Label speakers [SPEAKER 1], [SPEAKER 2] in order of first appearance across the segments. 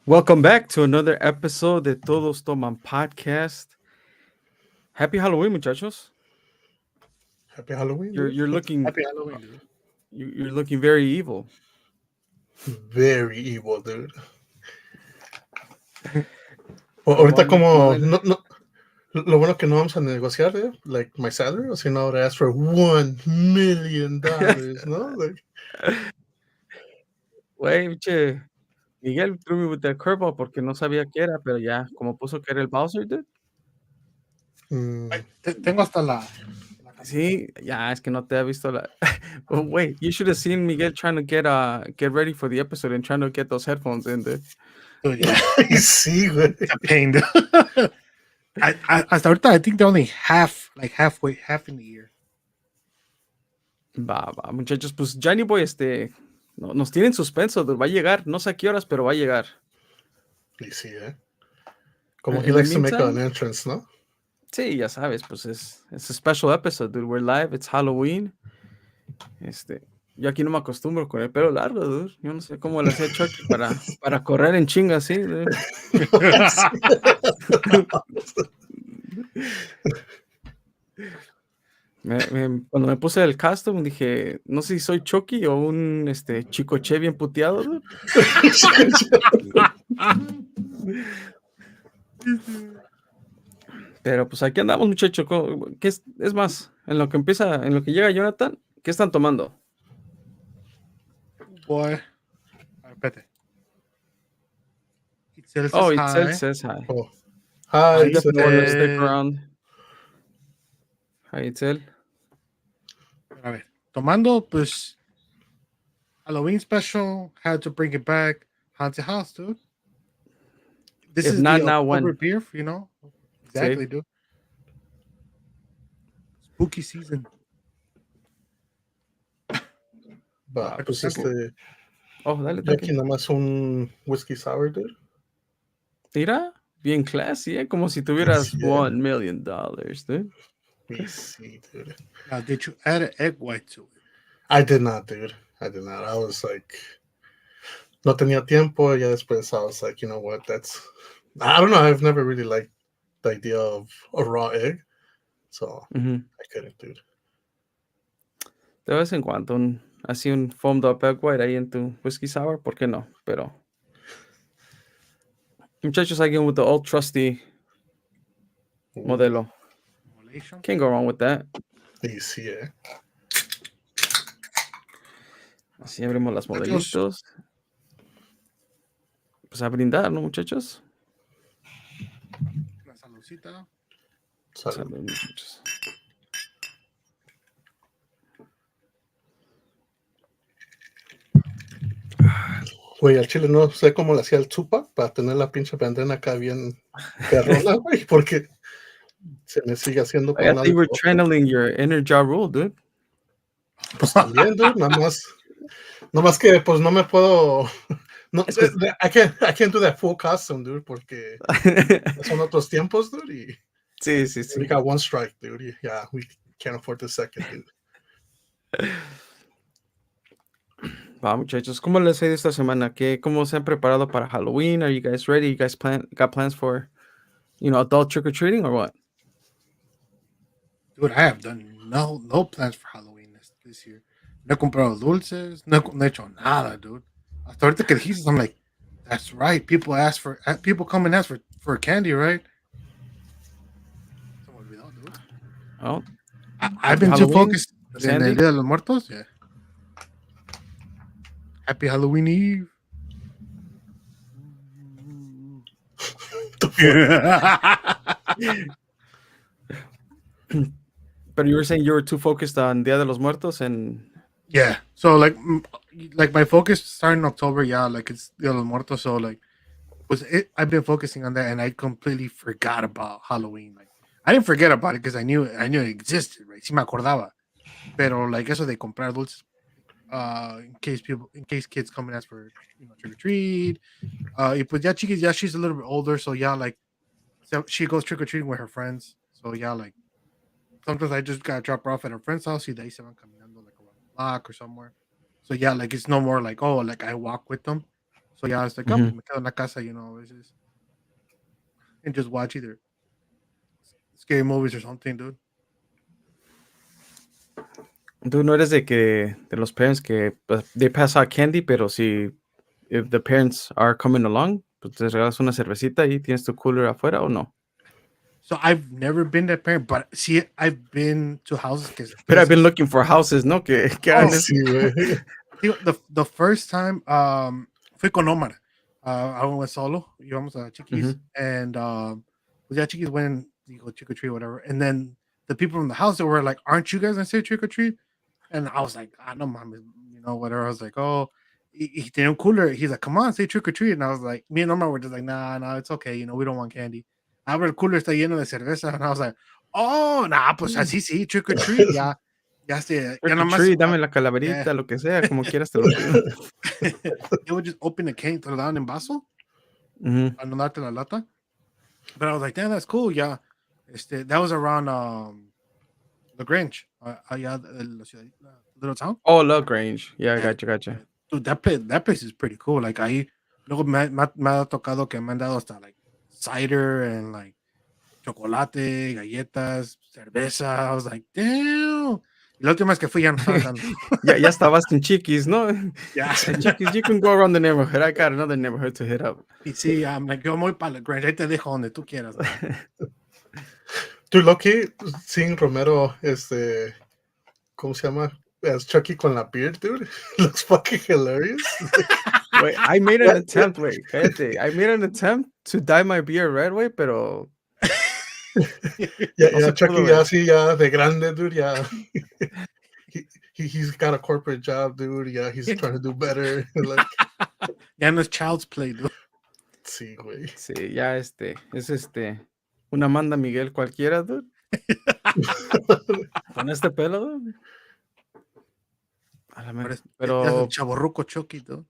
[SPEAKER 1] Welcome back to another episode de Todos Toman Podcast. Happy Halloween, muchachos.
[SPEAKER 2] Happy Halloween,
[SPEAKER 1] You're
[SPEAKER 2] dude.
[SPEAKER 1] you're looking
[SPEAKER 3] Happy Halloween, dude.
[SPEAKER 1] you're looking very evil.
[SPEAKER 2] Very evil, dude.
[SPEAKER 1] Pero
[SPEAKER 2] Ahorita
[SPEAKER 1] vamos a
[SPEAKER 2] como
[SPEAKER 1] poner-
[SPEAKER 2] lo bueno que no vamos a negociar, dude. Like my salary, o si no, I would ask for $1 million, ¿no? Like,
[SPEAKER 1] Güey, pinche Miguel threw me with the curveball porque no sabía qué era, pero ya, como puso que era el Bowser, dude.
[SPEAKER 2] mm,
[SPEAKER 3] Tengo hasta la camiseta.
[SPEAKER 1] Sí, ya, es que no te ha visto la... Oh, wait, you should have seen Miguel trying to get ready for the episode and trying to get those headphones in, dude.
[SPEAKER 3] Dude, yeah.
[SPEAKER 2] sí, güey.
[SPEAKER 3] It's a pain, dude. Hasta ahorita, I think they're only half in the year.
[SPEAKER 1] Va, muchachos, pues Johnny Boy, nos tiene en suspenso, dude. Va a llegar, no sé a qué horas, pero va a llegar.
[SPEAKER 2] Y sí, Como he
[SPEAKER 1] In the
[SPEAKER 2] likes to make an
[SPEAKER 1] meantime,
[SPEAKER 2] entrance, ¿no?
[SPEAKER 1] sí, ya sabes, pues es a special episode, dude. We're live, it's Halloween. Yo aquí no me acostumbro con el pelo largo, dude. Yo no sé cómo le hacía Chucky para correr en chinga así, dude. Cuando me puse el costume dije, no sé si soy Chucky o un chico che bien puteado, dude. Pero pues aquí andamos, muchachos. ¿Qué es más? En lo que llega Jonathan, ¿qué están tomando?
[SPEAKER 3] Boy. A ver, espérate. Itzel
[SPEAKER 1] Oh,
[SPEAKER 3] says
[SPEAKER 1] Itzel
[SPEAKER 3] hi.
[SPEAKER 1] says hi.
[SPEAKER 2] Oh.
[SPEAKER 1] I
[SPEAKER 2] Hi,
[SPEAKER 1] definitely want to stick
[SPEAKER 2] Itzel.
[SPEAKER 1] around. Hi, Itzel.
[SPEAKER 3] A ver, tomando, pues, Halloween special. Had to bring it back. Haunted house, dude. This
[SPEAKER 1] If
[SPEAKER 3] is
[SPEAKER 1] not
[SPEAKER 3] the
[SPEAKER 1] now,
[SPEAKER 3] October
[SPEAKER 1] when?
[SPEAKER 3] beer, you know? Exactly, dude. Spooky season.
[SPEAKER 2] Va, pues
[SPEAKER 1] Oh, dale,
[SPEAKER 2] yo aquí
[SPEAKER 1] Taki.
[SPEAKER 2] nada más un whiskey sour, dude.
[SPEAKER 1] Mira, bien classy, ¿eh? Como si tuvieras
[SPEAKER 2] Sí,
[SPEAKER 1] $1 million, dude.
[SPEAKER 2] Y sí, dude.
[SPEAKER 3] Now, did you add an egg white to it?
[SPEAKER 2] I did not, dude. I did not. I was like, no tenía tiempo. Ya después I was like, you know what? I don't know. I've never really liked the idea of a raw egg. So I couldn't, dude.
[SPEAKER 1] De vez en cuando, así un foamed up egg white ahí en tu whiskey sour, ¿por qué no? Pero, muchachos, again with the old trusty modelo.
[SPEAKER 3] Molation?
[SPEAKER 1] Can't go wrong with that.
[SPEAKER 2] Y sí,
[SPEAKER 1] Así abrimos las
[SPEAKER 3] Muchachos.
[SPEAKER 1] modelitos. Pues a brindar, ¿no, muchachos?
[SPEAKER 3] La saludcita.
[SPEAKER 2] Salud.
[SPEAKER 1] Salud, muchachos.
[SPEAKER 2] Güey, al chile no sé cómo le hacía el Tupac para tener la pinche bandana acá bien perrona, güey, porque se me sigue haciendo
[SPEAKER 1] I
[SPEAKER 2] con
[SPEAKER 1] thought you were
[SPEAKER 2] algo.
[SPEAKER 1] channeling your inner Ja Rule, dude.
[SPEAKER 2] Pues también, dude, nada más que pues no me puedo. No,
[SPEAKER 1] Es que-
[SPEAKER 2] I can't do that full costume, dude, porque son otros tiempos, dude, y
[SPEAKER 1] sí, sí,
[SPEAKER 2] we
[SPEAKER 1] sí.
[SPEAKER 2] got one strike, dude. Yeah, we can't afford the second, dude.
[SPEAKER 1] Va, muchachos, ¿cómo les ha ido esta semana? ¿Cómo se han preparado para Halloween? Are you guys ready? You guys got plans for, adult trick-or-treating or what?
[SPEAKER 3] Dude, I have done no plans for Halloween this year. No he comprado dulces, no he hecho nada, dude. Hasta ahorita que dijiste, I'm like, that's right. People come and ask for candy, right? Se me olvidó, dude.
[SPEAKER 1] Oh,
[SPEAKER 3] I've been too
[SPEAKER 1] Halloween,
[SPEAKER 3] focused en
[SPEAKER 1] Sandy?
[SPEAKER 3] el Día de los Muertos. Yeah. Happy Halloween Eve.
[SPEAKER 1] But you were saying you were too focused on Dia de los Muertos and
[SPEAKER 3] Yeah. So like my focus starting in October, yeah, like it's Dia de los Muertos. So like I've been focusing on that and I completely forgot about Halloween. Like I didn't forget about it because I knew it existed, right? Sí me acordaba. Pero like eso de comprar dulces in case kids come and ask for trick or treat. Y pues ya chiquis, yeah, she's a little bit older, so yeah, like so she goes trick or treating with her friends. So yeah, like sometimes I just gotta drop her off at her friend's house y de ahí se van caminando like around the block or somewhere. So yeah, like it's no more like, oh, like I walk with them. So yeah, I was like, oh, pues me quedo en la casa, you know, and just watch either scary movies or something, dude.
[SPEAKER 1] Tú no eres de los parents que they pass out candy, pero si if the parents are coming along, pues te regalas una cervecita y tienes tu cooler afuera o no.
[SPEAKER 3] So I've never been that parent, but see, I've been to houses.
[SPEAKER 1] But I've been looking for houses, ¿no? Que hagan eso.
[SPEAKER 2] Sí, güey.
[SPEAKER 3] The first time fui con Omar. I went solo. Íbamos a Chiquis, and pues ya Chiquis went and go trick or treat, whatever. And then the people from the house that were like, "Aren't you guys gonna say trick or treat?" And I was like, no, mom, you know, whatever. I was like, oh, he didn't cooler. He's like, come on, say trick or treat. And I was like, me and Omar were just like, nah, it's okay. You know, we don't want candy. Abre el cooler, está lleno de cerveza. And I was like, oh, nah, pues así sí, trick or treat. Ya sé.
[SPEAKER 1] Trick or treat, dame la calaverita, lo que sea, como quieras te lo pido.
[SPEAKER 3] They would just open the can, te lo daban en vaso, para no darte la lata. But I was like, damn, that's cool. Yeah. That was around the Grange, allá de la ciudad, little town.
[SPEAKER 1] Oh, LaGrange. Yeah, gotcha.
[SPEAKER 3] Dude, that place is pretty cool. Like ahí, luego me ha tocado que me han dado hasta like cider and like chocolate, galletas, cerveza. I was like, damn. Y la última vez que fui ya no estaban dando.
[SPEAKER 1] ya estabas en Chiquis, ¿no?
[SPEAKER 3] Yeah.
[SPEAKER 1] Chiquis, you can go around the neighborhood. I got another neighborhood to hit up.
[SPEAKER 3] Y sí, I'm like, yo me voy para la Grange. Ahí te dejo donde tú quieras.
[SPEAKER 2] Dude, Loki, seeing Romero, ¿cómo se llama? As Chucky con la beard, dude. Looks fucking hilarious.
[SPEAKER 1] Wait, I made an attempt. Wait, cállate. I made an attempt to dye my beard red, way, pero.
[SPEAKER 2] Yeah, Chucky, ya sí, ya de grande, dude. Yeah. He's got a corporate job, dude. Yeah, he's trying to do better. Like,
[SPEAKER 3] ya no es child's play, dude.
[SPEAKER 2] Sí, güey.
[SPEAKER 1] Sí, ya es una Amanda Miguel cualquiera, dude. Con este pelo, dude.
[SPEAKER 3] Pero el chavorruco Chucky, dude.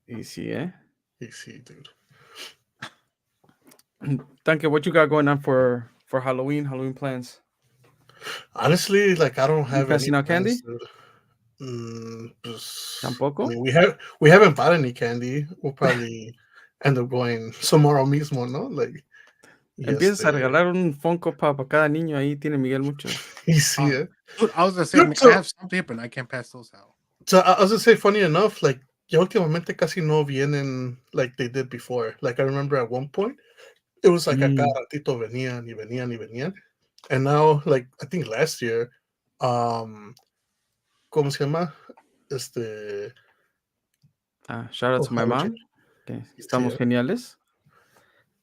[SPEAKER 1] Y sí,
[SPEAKER 2] Y sí, dude.
[SPEAKER 1] Tanke, what you got going on for Halloween plans?
[SPEAKER 2] Honestly, like I don't have
[SPEAKER 1] passing
[SPEAKER 2] any
[SPEAKER 1] out candy?
[SPEAKER 2] Pues,
[SPEAKER 1] Tampoco?
[SPEAKER 2] I mean, we haven't bought any candy. We'll probably end up going tomorrow mismo, ¿no? Like
[SPEAKER 1] empiezas a regalar un Funko Pop a cada niño, ahí tiene Miguel mucho.
[SPEAKER 2] Y sí,
[SPEAKER 3] Dude, I was gonna say, I have some here, but I can't pass those out.
[SPEAKER 2] So I was gonna say, funny enough, like ya últimamente casi no vienen like they did before. Like I remember at one point, it was like a cada ratito venían. And now, like I think last year, ¿cómo se llama?
[SPEAKER 1] Shout out to my mom. Okay. Estamos geniales.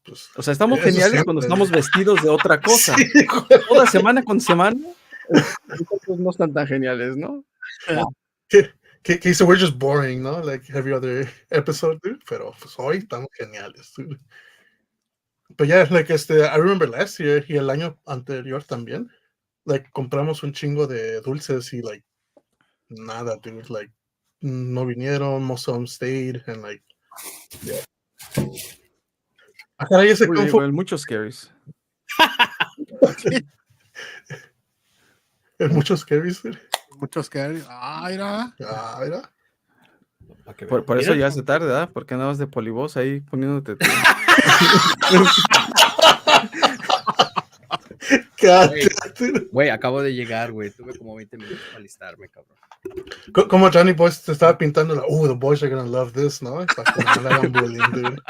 [SPEAKER 2] Pues,
[SPEAKER 1] o sea, estamos geniales cuando estamos vestidos de otra cosa. Sí, toda semana con semana, no están tan geniales, ¿no?
[SPEAKER 2] Que so we're just boring, ¿no? Like every other episode, dude. Pero pues hoy estamos geniales, dude. But yeah, like I remember last year y el año anterior también, like compramos un chingo de dulces y like nada, dude. Like no vinieron, most of them stayed, and like yeah. Acá hay ese
[SPEAKER 1] muchos scaries.
[SPEAKER 2] Muchos scaries, dude.
[SPEAKER 3] Muchos scaries. Mira.
[SPEAKER 1] Por eso ya hace tarde, ¿verdad? Porque andabas de polibos ahí poniéndote.
[SPEAKER 4] Güey, acabo de llegar, güey. Tuve como 20 minutos para alistarme, cabrón.
[SPEAKER 2] Como Johnny Boys te estaba pintando the boys are gonna love this, ¿no? Para que no le hagan bullying, dude.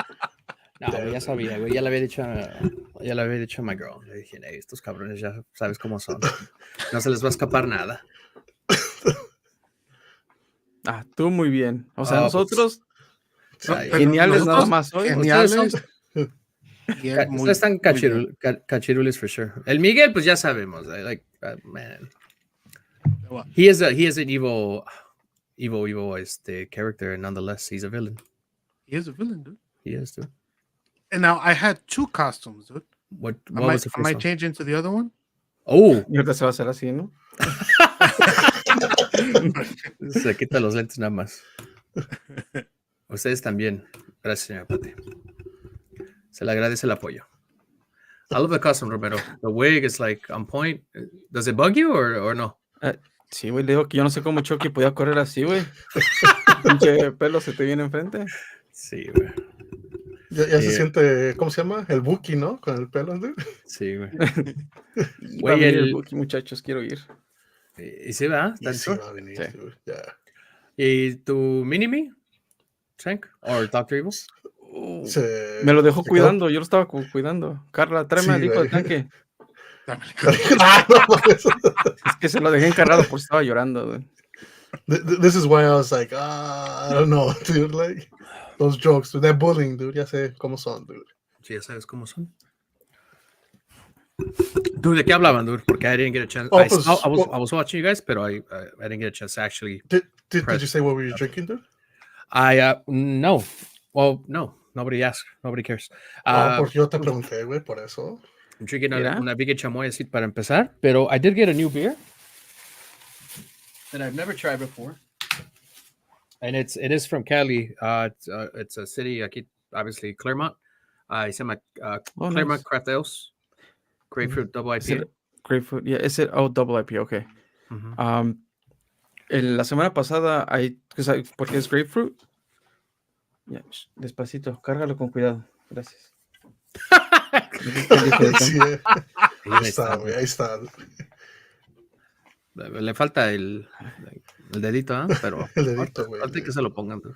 [SPEAKER 4] No, güey, ya sabía, güey. Ya le había dicho a my girl. Le dije, hey, estos cabrones ya sabes cómo son. No se les va a escapar nada.
[SPEAKER 1] Tú muy bien. O sea, nosotros
[SPEAKER 4] pues,
[SPEAKER 1] geniales nada más hoy.
[SPEAKER 3] Geniales.
[SPEAKER 4] Ustedes están cachirules for sure. El Miguel, pues ya sabemos. Like, man. He is an evil character, and nonetheless, he's a villain.
[SPEAKER 3] He is a villain, dude.
[SPEAKER 4] He is, dude.
[SPEAKER 3] And now I had 2 costumes, dude.
[SPEAKER 4] What was the first one?
[SPEAKER 3] Am I changing to the other one?
[SPEAKER 4] Oh.
[SPEAKER 1] Y ahorita se va a hacer así, ¿no?
[SPEAKER 4] Se quita los lentes nada más. Ustedes también. Gracias, señora Pate. Se le agradece el apoyo. I love the costume, Romero. The wig is like on point. Does it bug you or no?
[SPEAKER 1] Sí, güey, le digo que yo no sé cómo Chucky podía correr así, güey. pinche pelo se te viene enfrente.
[SPEAKER 4] Sí, güey.
[SPEAKER 2] Ya se siente, ¿cómo se llama? El Buki, ¿no? Con el pelo, dude.
[SPEAKER 4] Sí, güey.
[SPEAKER 1] Y va a
[SPEAKER 4] Güey,
[SPEAKER 1] venir el Buki, muchachos, quiero ir.
[SPEAKER 4] ¿Y sí, va?
[SPEAKER 2] Y sí
[SPEAKER 4] ¿Tanto?
[SPEAKER 2] va a venir,
[SPEAKER 1] Sí.
[SPEAKER 2] dude. Ya.
[SPEAKER 4] ¿Y tu mini-me, Tank? ¿O Dr. Evil?
[SPEAKER 1] Me lo dejó
[SPEAKER 2] se quedó-
[SPEAKER 1] cuidando, yo lo estaba cuidando. Carla, tráeme al
[SPEAKER 2] Sí,
[SPEAKER 1] hijo de
[SPEAKER 2] güey.
[SPEAKER 1] tanque.
[SPEAKER 2] Ah, no mames.
[SPEAKER 1] Es que se lo dejé encargado porque estaba llorando. Güey.
[SPEAKER 2] This is why I was like, I don't know, dude. Like, those jokes, dude. That bullying, dude. Ya sé cómo son, dude.
[SPEAKER 4] Sí, ya sabes cómo son. Dude, ¿de qué hablaban, dude? Porque I didn't get a chance.
[SPEAKER 2] Oh,
[SPEAKER 4] I
[SPEAKER 2] pues,
[SPEAKER 4] was watching you guys, pero I didn't get a chance to actually.
[SPEAKER 2] Did you say what were you drinking, dude?
[SPEAKER 4] No. Well, no. Nobody asked. Nobody cares.
[SPEAKER 2] Porque yo te pregunté, güey, por eso.
[SPEAKER 4] I'm drinking
[SPEAKER 1] Mira.
[SPEAKER 4] una Big Chamoy así para empezar, pero I did get a new beer that I've never tried before. And it is from Cali. It's a city, aquí, obviously, Claremont. Se llama Claremont
[SPEAKER 1] nice.
[SPEAKER 4] Crateos. Grapefruit double IPA.
[SPEAKER 1] Grapefruit, yeah, double IPA, okay.
[SPEAKER 4] Mm-hmm.
[SPEAKER 1] La semana pasada, porque es grapefruit. Yeah, despacito, cárgalo con cuidado. Gracias.
[SPEAKER 2] Sí, ahí está, güey, ahí está.
[SPEAKER 4] Le falta el dedito, ¿eh? Pero
[SPEAKER 2] El dedito, güey.
[SPEAKER 4] falta que se lo pongan. Tú.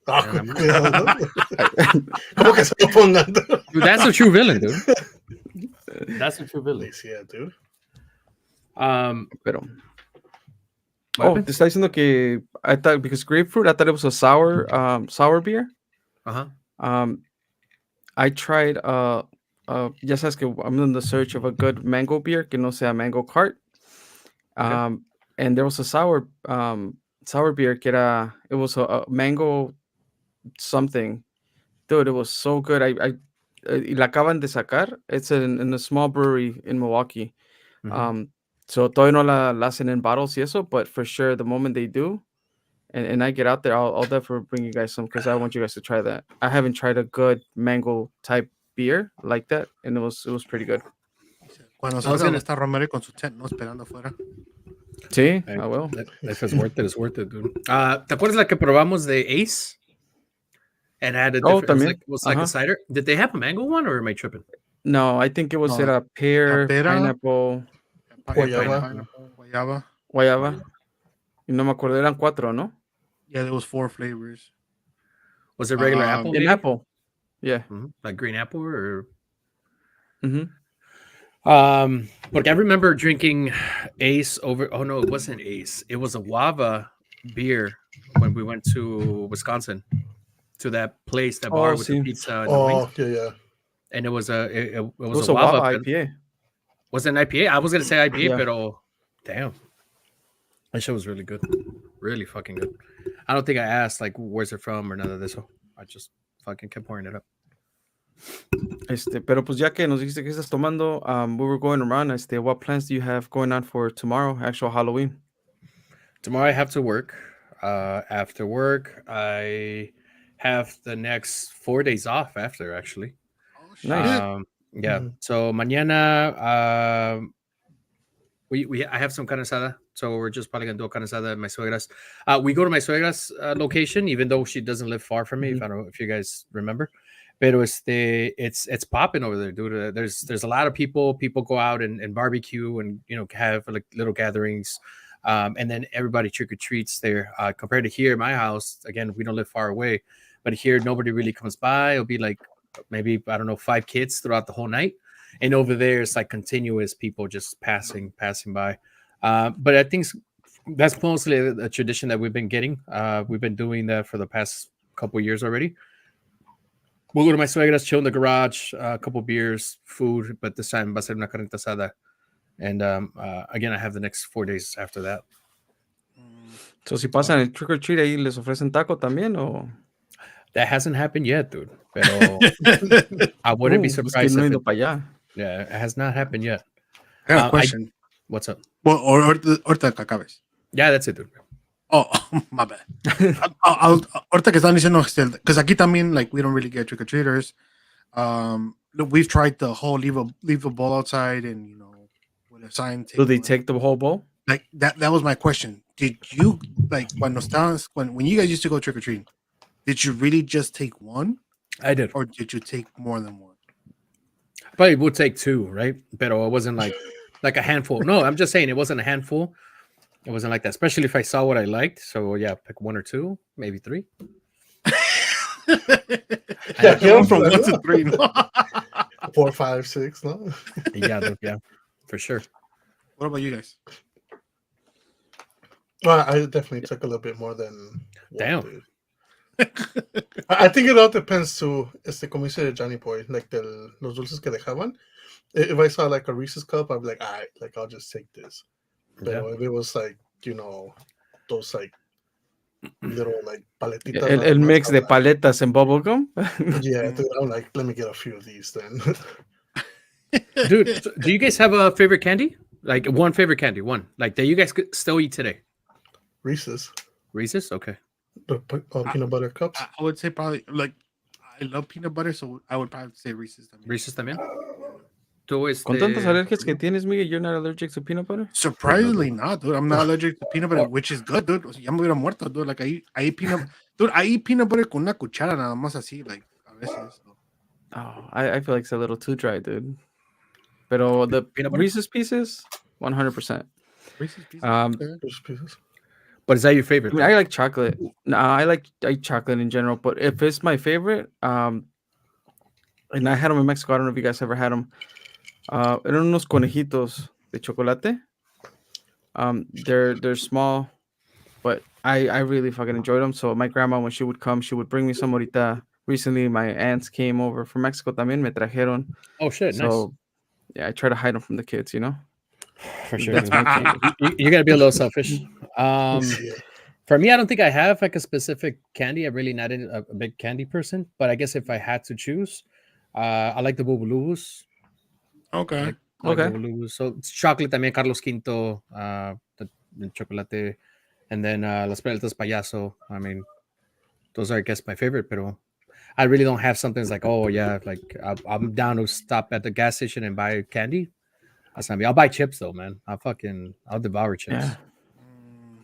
[SPEAKER 2] Cuidado, ¿no? ¿Cómo que se lo pongan?
[SPEAKER 4] Dude, that's a true villain, dude. That's a true villain.
[SPEAKER 2] Yeah, dude.
[SPEAKER 1] Pero... te está diciendo que I thought because grapefruit, I thought it was a sour beer. I tried ya sabes que I'm in the search of a good mango beer que no sea mango cart. And there was a sour beer que era, it was a mango something. Dude, it was so good. Y la acaban de sacar. It's in a small brewery in Milwaukee. So todavía no la hacen en bottles y eso, but for sure the moment they do, and I get out there, I'll definitely bring you guys some because I want you guys to try that. I haven't tried a good mango type beer like that, and it was pretty good.
[SPEAKER 3] Cuando salga está Romero con su tent, ¿no? Esperando afuera.
[SPEAKER 1] Sí, I will.
[SPEAKER 4] If it's worth it, it's worth it, dude. ¿Te acuerdas la que probamos de Ace? And had a different,
[SPEAKER 1] también.
[SPEAKER 4] It was like a cider. Did they have a mango one, or am I tripping?
[SPEAKER 1] No, I think it was a pear, pineapple,
[SPEAKER 3] Guayaba.
[SPEAKER 1] Y no me acuerdo, eran 4, ¿no?
[SPEAKER 3] Yeah, there was 4 flavors.
[SPEAKER 4] Was it regular apple?
[SPEAKER 1] In apple. Yeah.
[SPEAKER 4] Like green apple or?
[SPEAKER 1] Mm-hmm.
[SPEAKER 4] Porque I remember drinking Ace over. Oh no, it wasn't Ace. It was a Wava beer when we went to Wisconsin. To that place, that bar with the pizza and the wings.
[SPEAKER 2] Yeah.
[SPEAKER 4] And it was a
[SPEAKER 1] Wava IPA.
[SPEAKER 4] Was it an IPA? I was gonna say IPA, pero damn, that shit was really good, really fucking good. I don't think I asked like where's it from or none of this. So I just fucking kept pouring it up.
[SPEAKER 1] Pero pues ya que nos dijiste que estás tomando, we were going around. What plans do you have going on for tomorrow, actual Halloween?
[SPEAKER 4] Tomorrow I have to work. After work, I have the next 4 days off after, actually.
[SPEAKER 1] Nice.
[SPEAKER 4] Yeah. So mañana, I have some carne asada. So we're just probably gonna do a carne asada at my suegra's. We go to my suegra's location, even though she doesn't live far from me. If I don't know if you guys remember, pero it's popping over there, dude. There's a lot of people. People go out and barbecue and have like little gatherings. And then everybody trick or treats there. Compared to here, my house, again, we don't live far away, but here nobody really comes by. It'll be like maybe 5 kids throughout the whole night, and over there it's like continuous people just passing by. But I think that's mostly a tradition that we've been getting. We've been doing that for the past couple of years already. We'll go to my suegra's, chill in the garage, a couple beers, food, but this time va a ser una carnita asada. And again, I have the next 4 days after that.
[SPEAKER 1] So si pasan el trick or treat ahí, ¿les ofrecen taco también o?
[SPEAKER 4] That hasn't happened yet, dude. Pero I wouldn't be surprised if it has not happened yet.
[SPEAKER 3] I have a question.
[SPEAKER 4] What's up?
[SPEAKER 3] Well, ahorita que acabes.
[SPEAKER 4] Yeah, that's it, dude.
[SPEAKER 3] Oh, my bad. Ahorita que están diciendo, because aquí también, like, we don't really get trick-or-treaters. We've tried the whole leave a bowl outside and, with a sign.
[SPEAKER 1] Do they take the whole bowl?
[SPEAKER 3] Like, that was my question. did you like when you guys used to go trick or treating? Did you really just take one,
[SPEAKER 4] I did.
[SPEAKER 3] or did you take more than one?
[SPEAKER 4] Probably would take two, right? But it wasn't like a handful. No, I'm just saying it wasn't a handful. It wasn't like that, especially if I saw what I liked. So yeah, pick one or two, maybe three.
[SPEAKER 2] Yeah,
[SPEAKER 3] Going from 1 to 3. No?
[SPEAKER 2] 4, 5, 6, no?
[SPEAKER 4] Yeah, for sure.
[SPEAKER 3] What about you guys?
[SPEAKER 2] Well, I definitely took a little bit more than one,
[SPEAKER 4] Damn.
[SPEAKER 2] dude. I think it all depends to, como dice Johnny Boy, like los dulces que dejaban. If I saw like a Reese's cup, I'd be like, all right, like I'll just take this. But if it was like, those like little like paletitas.
[SPEAKER 1] El mix de paletas en bubblegum.
[SPEAKER 2] Yeah, dude, I'm like, let me get a few of these then.
[SPEAKER 4] Dude, do you guys have a favorite candy? Like one favorite candy, one like that you guys could still eat today?
[SPEAKER 2] Reese's.
[SPEAKER 4] Reese's, okay.
[SPEAKER 2] The peanut butter cups.
[SPEAKER 3] I would say probably like I love peanut butter, so I would probably say Reese's.
[SPEAKER 4] Reese's también.
[SPEAKER 1] Con tantas alergias que tienes, Miguel, you're not allergic to peanut butter?
[SPEAKER 3] Surprisingly not, dude. I'm not allergic to peanut butter, which is good, dude. O sea, ya me hubiera muerto, dude. Like I eat peanut, dude. I eat peanut butter con una cuchara nada más así, like a veces. So.
[SPEAKER 1] Oh, I feel like it's a little too dry, dude. Pero the Reese's Pieces, 100%.
[SPEAKER 3] Reese's Pieces.
[SPEAKER 2] Reese's Pieces.
[SPEAKER 4] But is that your favorite?
[SPEAKER 1] I mean, I like chocolate. Nah, I like chocolate in general, but if it's my favorite, and I had them in Mexico. I don't know if you guys ever had them. Eran unos conejitos de chocolate. They're small, but I really fucking enjoyed them. So my grandma, when she would come, she would bring me some ahorita. Recently, my aunts came over from Mexico también, me trajeron.
[SPEAKER 4] Oh shit,
[SPEAKER 1] so,
[SPEAKER 4] nice.
[SPEAKER 1] Yeah, I try to hide them from the kids,
[SPEAKER 4] For sure. You gotta be a little selfish. For me, I don't think I have like a specific candy. I'm really not a big candy person, but I guess if I had to choose, I like the Bubulubus.
[SPEAKER 3] Okay.
[SPEAKER 4] Bubulubus. So it's chocolate también, Carlos Quinto, the chocolate, and then Las Paletas Payaso. I mean, those are, I guess, my favorite, pero I really don't have something that's like, oh yeah, like I'm down to stop at the gas station and buy candy. That's not me. I'll buy chips though, man. I'll devour chips.
[SPEAKER 1] Yeah.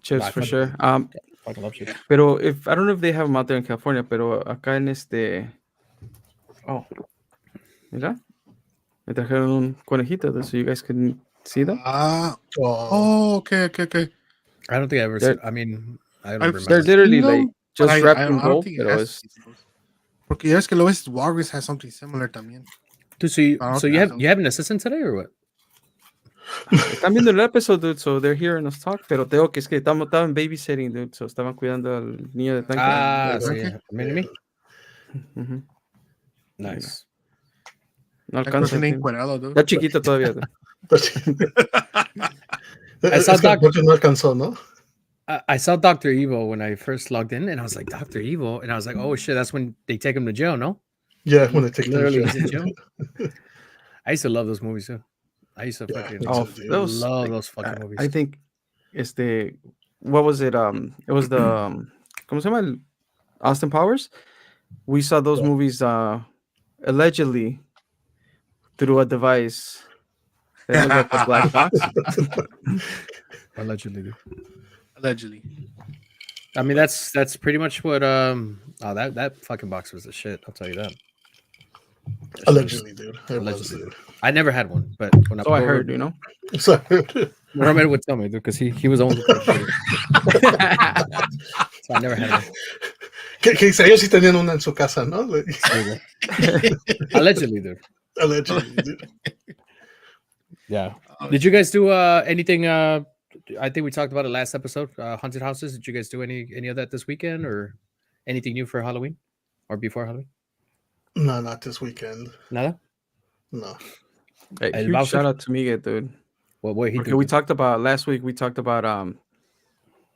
[SPEAKER 1] Chips for sure.
[SPEAKER 4] Fucking love chips.
[SPEAKER 1] Pero I don't know if they have them out there in California, pero acá en oh, mira, me trajeron un conejito, so you guys can see them.
[SPEAKER 3] Okay.
[SPEAKER 4] I don't think I ever seen. I mean, I don't remember.
[SPEAKER 1] They're literally like just wrapped in gold, pero es.
[SPEAKER 3] Porque ya es que lo ves, Walgreens has something similar también.
[SPEAKER 4] Dude, so you have an assistant today or what?
[SPEAKER 1] Están viendo el episode, dude, so they're hearing us talk, pero tengo que es que estaban babysitting, dude, so estaban cuidando al niño de Tank.
[SPEAKER 4] Sí. Mini. Nice.
[SPEAKER 1] No alcanza.
[SPEAKER 3] Está
[SPEAKER 1] chiquito todavía, dude.
[SPEAKER 2] I saw no alcanzó, ¿no?
[SPEAKER 4] I saw Dr. Evil when I first logged in, and I was like, Dr. Evil? And I was like, oh shit, that's when they take him to jail, no?
[SPEAKER 2] Yeah, when they take him
[SPEAKER 4] to jail. I used to love those movies too. I used to fucking love those fucking movies.
[SPEAKER 1] I think what was it? It was the ¿cómo se llama? Austin Powers. We saw those movies allegedly through a device that looked like a black box.
[SPEAKER 4] Allegedly.
[SPEAKER 1] I
[SPEAKER 4] mean, that's pretty much what that fucking box was the shit. I'll tell you that.
[SPEAKER 2] Allegedly, dude.
[SPEAKER 4] Allegedly. I never had one, but when
[SPEAKER 1] I heard,
[SPEAKER 4] Romero would tell me, dude, because he was the only so I never had one.
[SPEAKER 2] Que ellos sí tenían una en su casa, ¿no?
[SPEAKER 4] Allegedly, dude.
[SPEAKER 2] Allegedly, dude.
[SPEAKER 4] Yeah. Did you guys do anything? I think we talked about it last episode. Haunted houses. Did you guys do any of that this weekend, or anything new for Halloween or before Halloween?
[SPEAKER 2] No, not this weekend.
[SPEAKER 4] Nada?
[SPEAKER 2] No.
[SPEAKER 1] Hey, huge shout out to Miguel, dude.
[SPEAKER 4] What he did?
[SPEAKER 1] We talked about last week. We talked about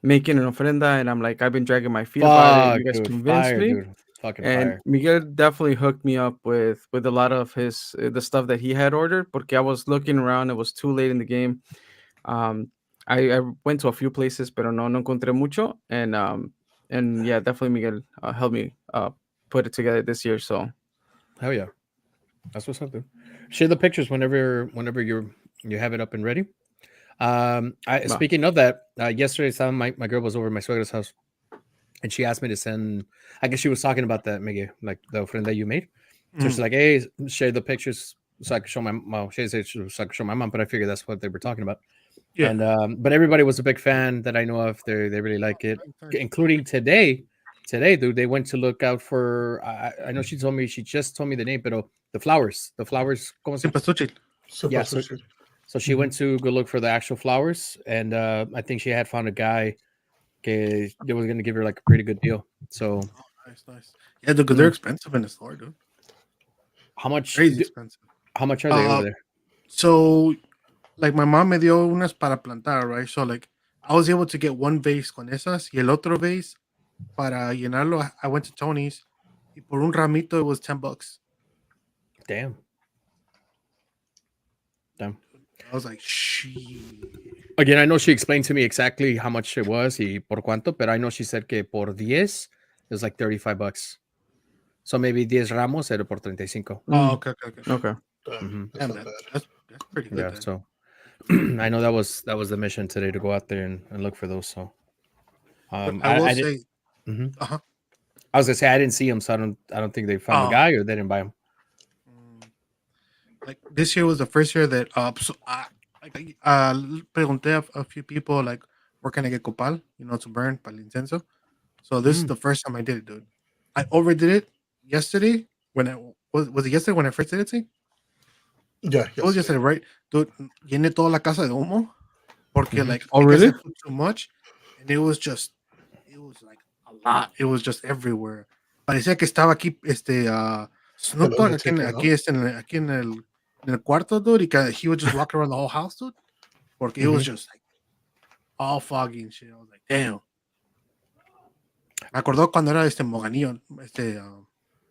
[SPEAKER 1] making an ofrenda, and I'm like, I've been dragging my feet about it. You guys convinced me.
[SPEAKER 4] Dude. Fucking
[SPEAKER 1] and
[SPEAKER 4] fire.
[SPEAKER 1] Miguel definitely hooked me up with a lot of the stuff that he had ordered. Porque I was looking around, it was too late in the game. I went to a few places, pero no encontré mucho. And yeah, definitely Miguel helped me put it together this year. So
[SPEAKER 4] hell yeah, that's what's up, dude. Share the pictures whenever you have it up and ready.
[SPEAKER 1] Wow.
[SPEAKER 4] Speaking of that, yesterday, my girl was over at my suegra's house, and she asked me to send. I guess she was talking about that, Miguel, like the friend that you made. So she's like, "Hey, share the pictures so I can show my mom." She said so I can show my mom, but I figured that's what they were talking about.
[SPEAKER 3] Yeah.
[SPEAKER 4] And but everybody was a big fan that I know of. They really like it, including today. Today, dude, they went to look out for. I know she just told me the name, but the flowers. ¿Cómo se llama?
[SPEAKER 3] Cempasúchil.
[SPEAKER 2] Super
[SPEAKER 4] Yeah,
[SPEAKER 2] sushi.
[SPEAKER 4] So she went to go look for the actual flowers, and I think she had found a guy that was going to give her like a pretty good deal. So
[SPEAKER 3] Nice. Yeah, dude, because they're expensive in the store, dude.
[SPEAKER 4] how much?
[SPEAKER 3] Crazy expensive.
[SPEAKER 4] How much are they over there?
[SPEAKER 3] So, like, my mom me dio unas para plantar, right? So, like, I was able to get one vase con esas y el otro vase para llenarlo. I went to Tony's y por un ramito it was $10.
[SPEAKER 4] Damn.
[SPEAKER 3] I was like, shit.
[SPEAKER 4] Again, I know she explained to me exactly how much it was y por cuánto, but I know she said que por 10 it was like $35. So maybe 10 ramos era por 35.
[SPEAKER 3] Oh, okay.
[SPEAKER 1] Okay.
[SPEAKER 2] That's not bad.
[SPEAKER 3] That's pretty good.
[SPEAKER 4] Yeah,
[SPEAKER 3] Then.
[SPEAKER 4] so I know that was the mission today to go out there and look for those. So
[SPEAKER 3] I will say,
[SPEAKER 4] I was gonna say I didn't see them, so I don't think they found the guy or they didn't buy him.
[SPEAKER 3] Like this year was the first year that so pregunté a few people like where can I get copal, to burn para el incenso. So this is the first time I did it, dude. I overdid it yesterday when I was it yesterday when I first did it, see?
[SPEAKER 2] Yeah,
[SPEAKER 3] It was yesterday, right? Dude, llené toda la casa de humo porque like
[SPEAKER 1] Oh,
[SPEAKER 3] I guess
[SPEAKER 1] really?
[SPEAKER 3] I put too much and it was like a lot. It was just everywhere. Parecía que estaba aquí Snoop Dogg aquí en el cuarto, dude, y he would just walk around the whole house, dude. Porque it was just like all foggy and shit. I was like, damn. Me acordó cuando era Moganillo,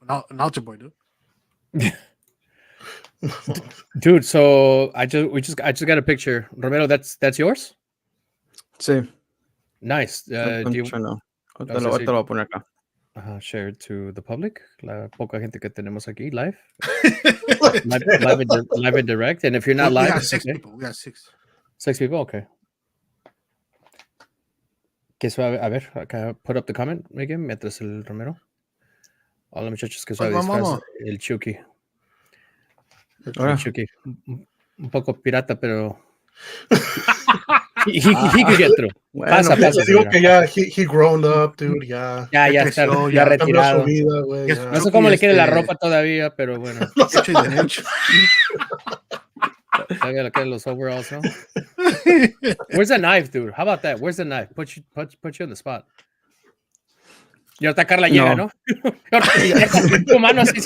[SPEAKER 3] an altar boy, dude.
[SPEAKER 4] Dude, so I just got a picture. Romero, that's yours?
[SPEAKER 1] Sí.
[SPEAKER 4] Nice. Do you
[SPEAKER 1] Ahorita lo voy a poner acá.
[SPEAKER 4] share it to the public? La poca gente que tenemos aquí live.
[SPEAKER 2] Okay.
[SPEAKER 4] live and direct. And if you're not
[SPEAKER 3] We
[SPEAKER 4] live,
[SPEAKER 3] got
[SPEAKER 4] it's
[SPEAKER 3] 6
[SPEAKER 4] okay.
[SPEAKER 3] people. We got 6.
[SPEAKER 4] 6 people, okay. Que suave. A ver, acá put up the comment, Megan, mientras el Romero. Hola muchachos, que suave disfraz el Chucky. El Chucky. Un poco pirata, pero he could get through. Pasa.
[SPEAKER 2] Les digo que ya he grown up, dude. Ya
[SPEAKER 4] está ya retirado.
[SPEAKER 2] Vida, wey,
[SPEAKER 4] no sé cómo le quiere la ropa todavía, pero bueno.
[SPEAKER 3] Hecho y derecho.
[SPEAKER 4] Todavía le quedan los overalls, ¿no? Where's the knife, dude? How about that? Where's the knife? Put you on the spot. Y ahorita Carla llega, ¿no? Tu mano así.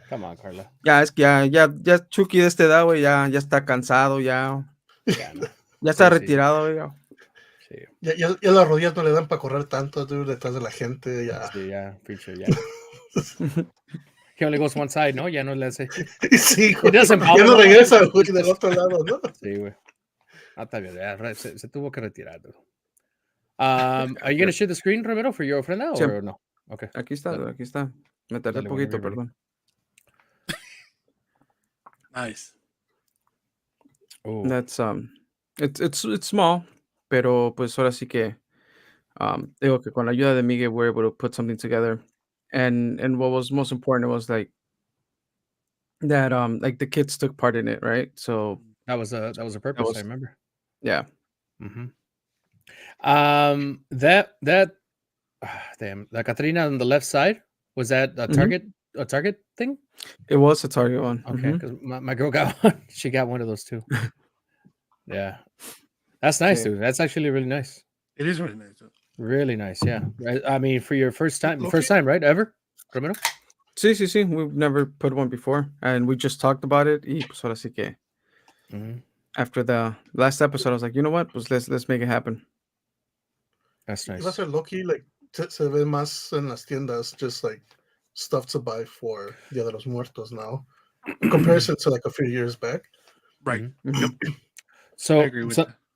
[SPEAKER 4] Come on, Carla.
[SPEAKER 1] Ya, es que ya Chucky de esta edad, güey, ya está cansado, ya está retirado, güey.
[SPEAKER 2] Sí. Ya las rodillas no le dan para correr tanto, dude, detrás de la gente, ya.
[SPEAKER 4] Sí, ya, pinche, ya. He only goes one side, ¿no? Ya no le hace.
[SPEAKER 2] Sí, güey.
[SPEAKER 4] Ya
[SPEAKER 2] no regresa, güey, del otro lado, ¿no?
[SPEAKER 4] Sí, güey. Está bien, ya, se tuvo que retirar, dude. Are you going to share the screen, Romero, for your ofrenda or no? Okay.
[SPEAKER 1] Aquí está. Me tardé un poquito, perdón.
[SPEAKER 3] Nice.
[SPEAKER 4] Oh.
[SPEAKER 1] That's it's small, pero pues ahora sí que digo que con la ayuda de Miguel we're able to put something together, and what was most important was like that like the kids took part in it, right? So
[SPEAKER 4] that was a purpose. I remember.
[SPEAKER 1] Yeah.
[SPEAKER 4] Mm-hmm. Damn, la Catrina on the left side, was that a Target thing?
[SPEAKER 1] It was a Target one.
[SPEAKER 4] Okay, because my girl got one. She got one of those too. Yeah, that's nice, dude. That's actually really nice.
[SPEAKER 3] It is really nice, dude.
[SPEAKER 4] Really nice, yeah. I mean, for your first time, right? Ever, Romero?
[SPEAKER 1] Sí. We've never put one before, and we just talked about it. Y pues ahora sí que after the last episode, I was like, you know what? Pues let's make it happen.
[SPEAKER 4] That's nice.
[SPEAKER 2] Va a ser Loki, like se ve más en las tiendas, just like stuff to buy for Dia de los Muertos now, in comparison to like a few years back.
[SPEAKER 3] Right.
[SPEAKER 4] So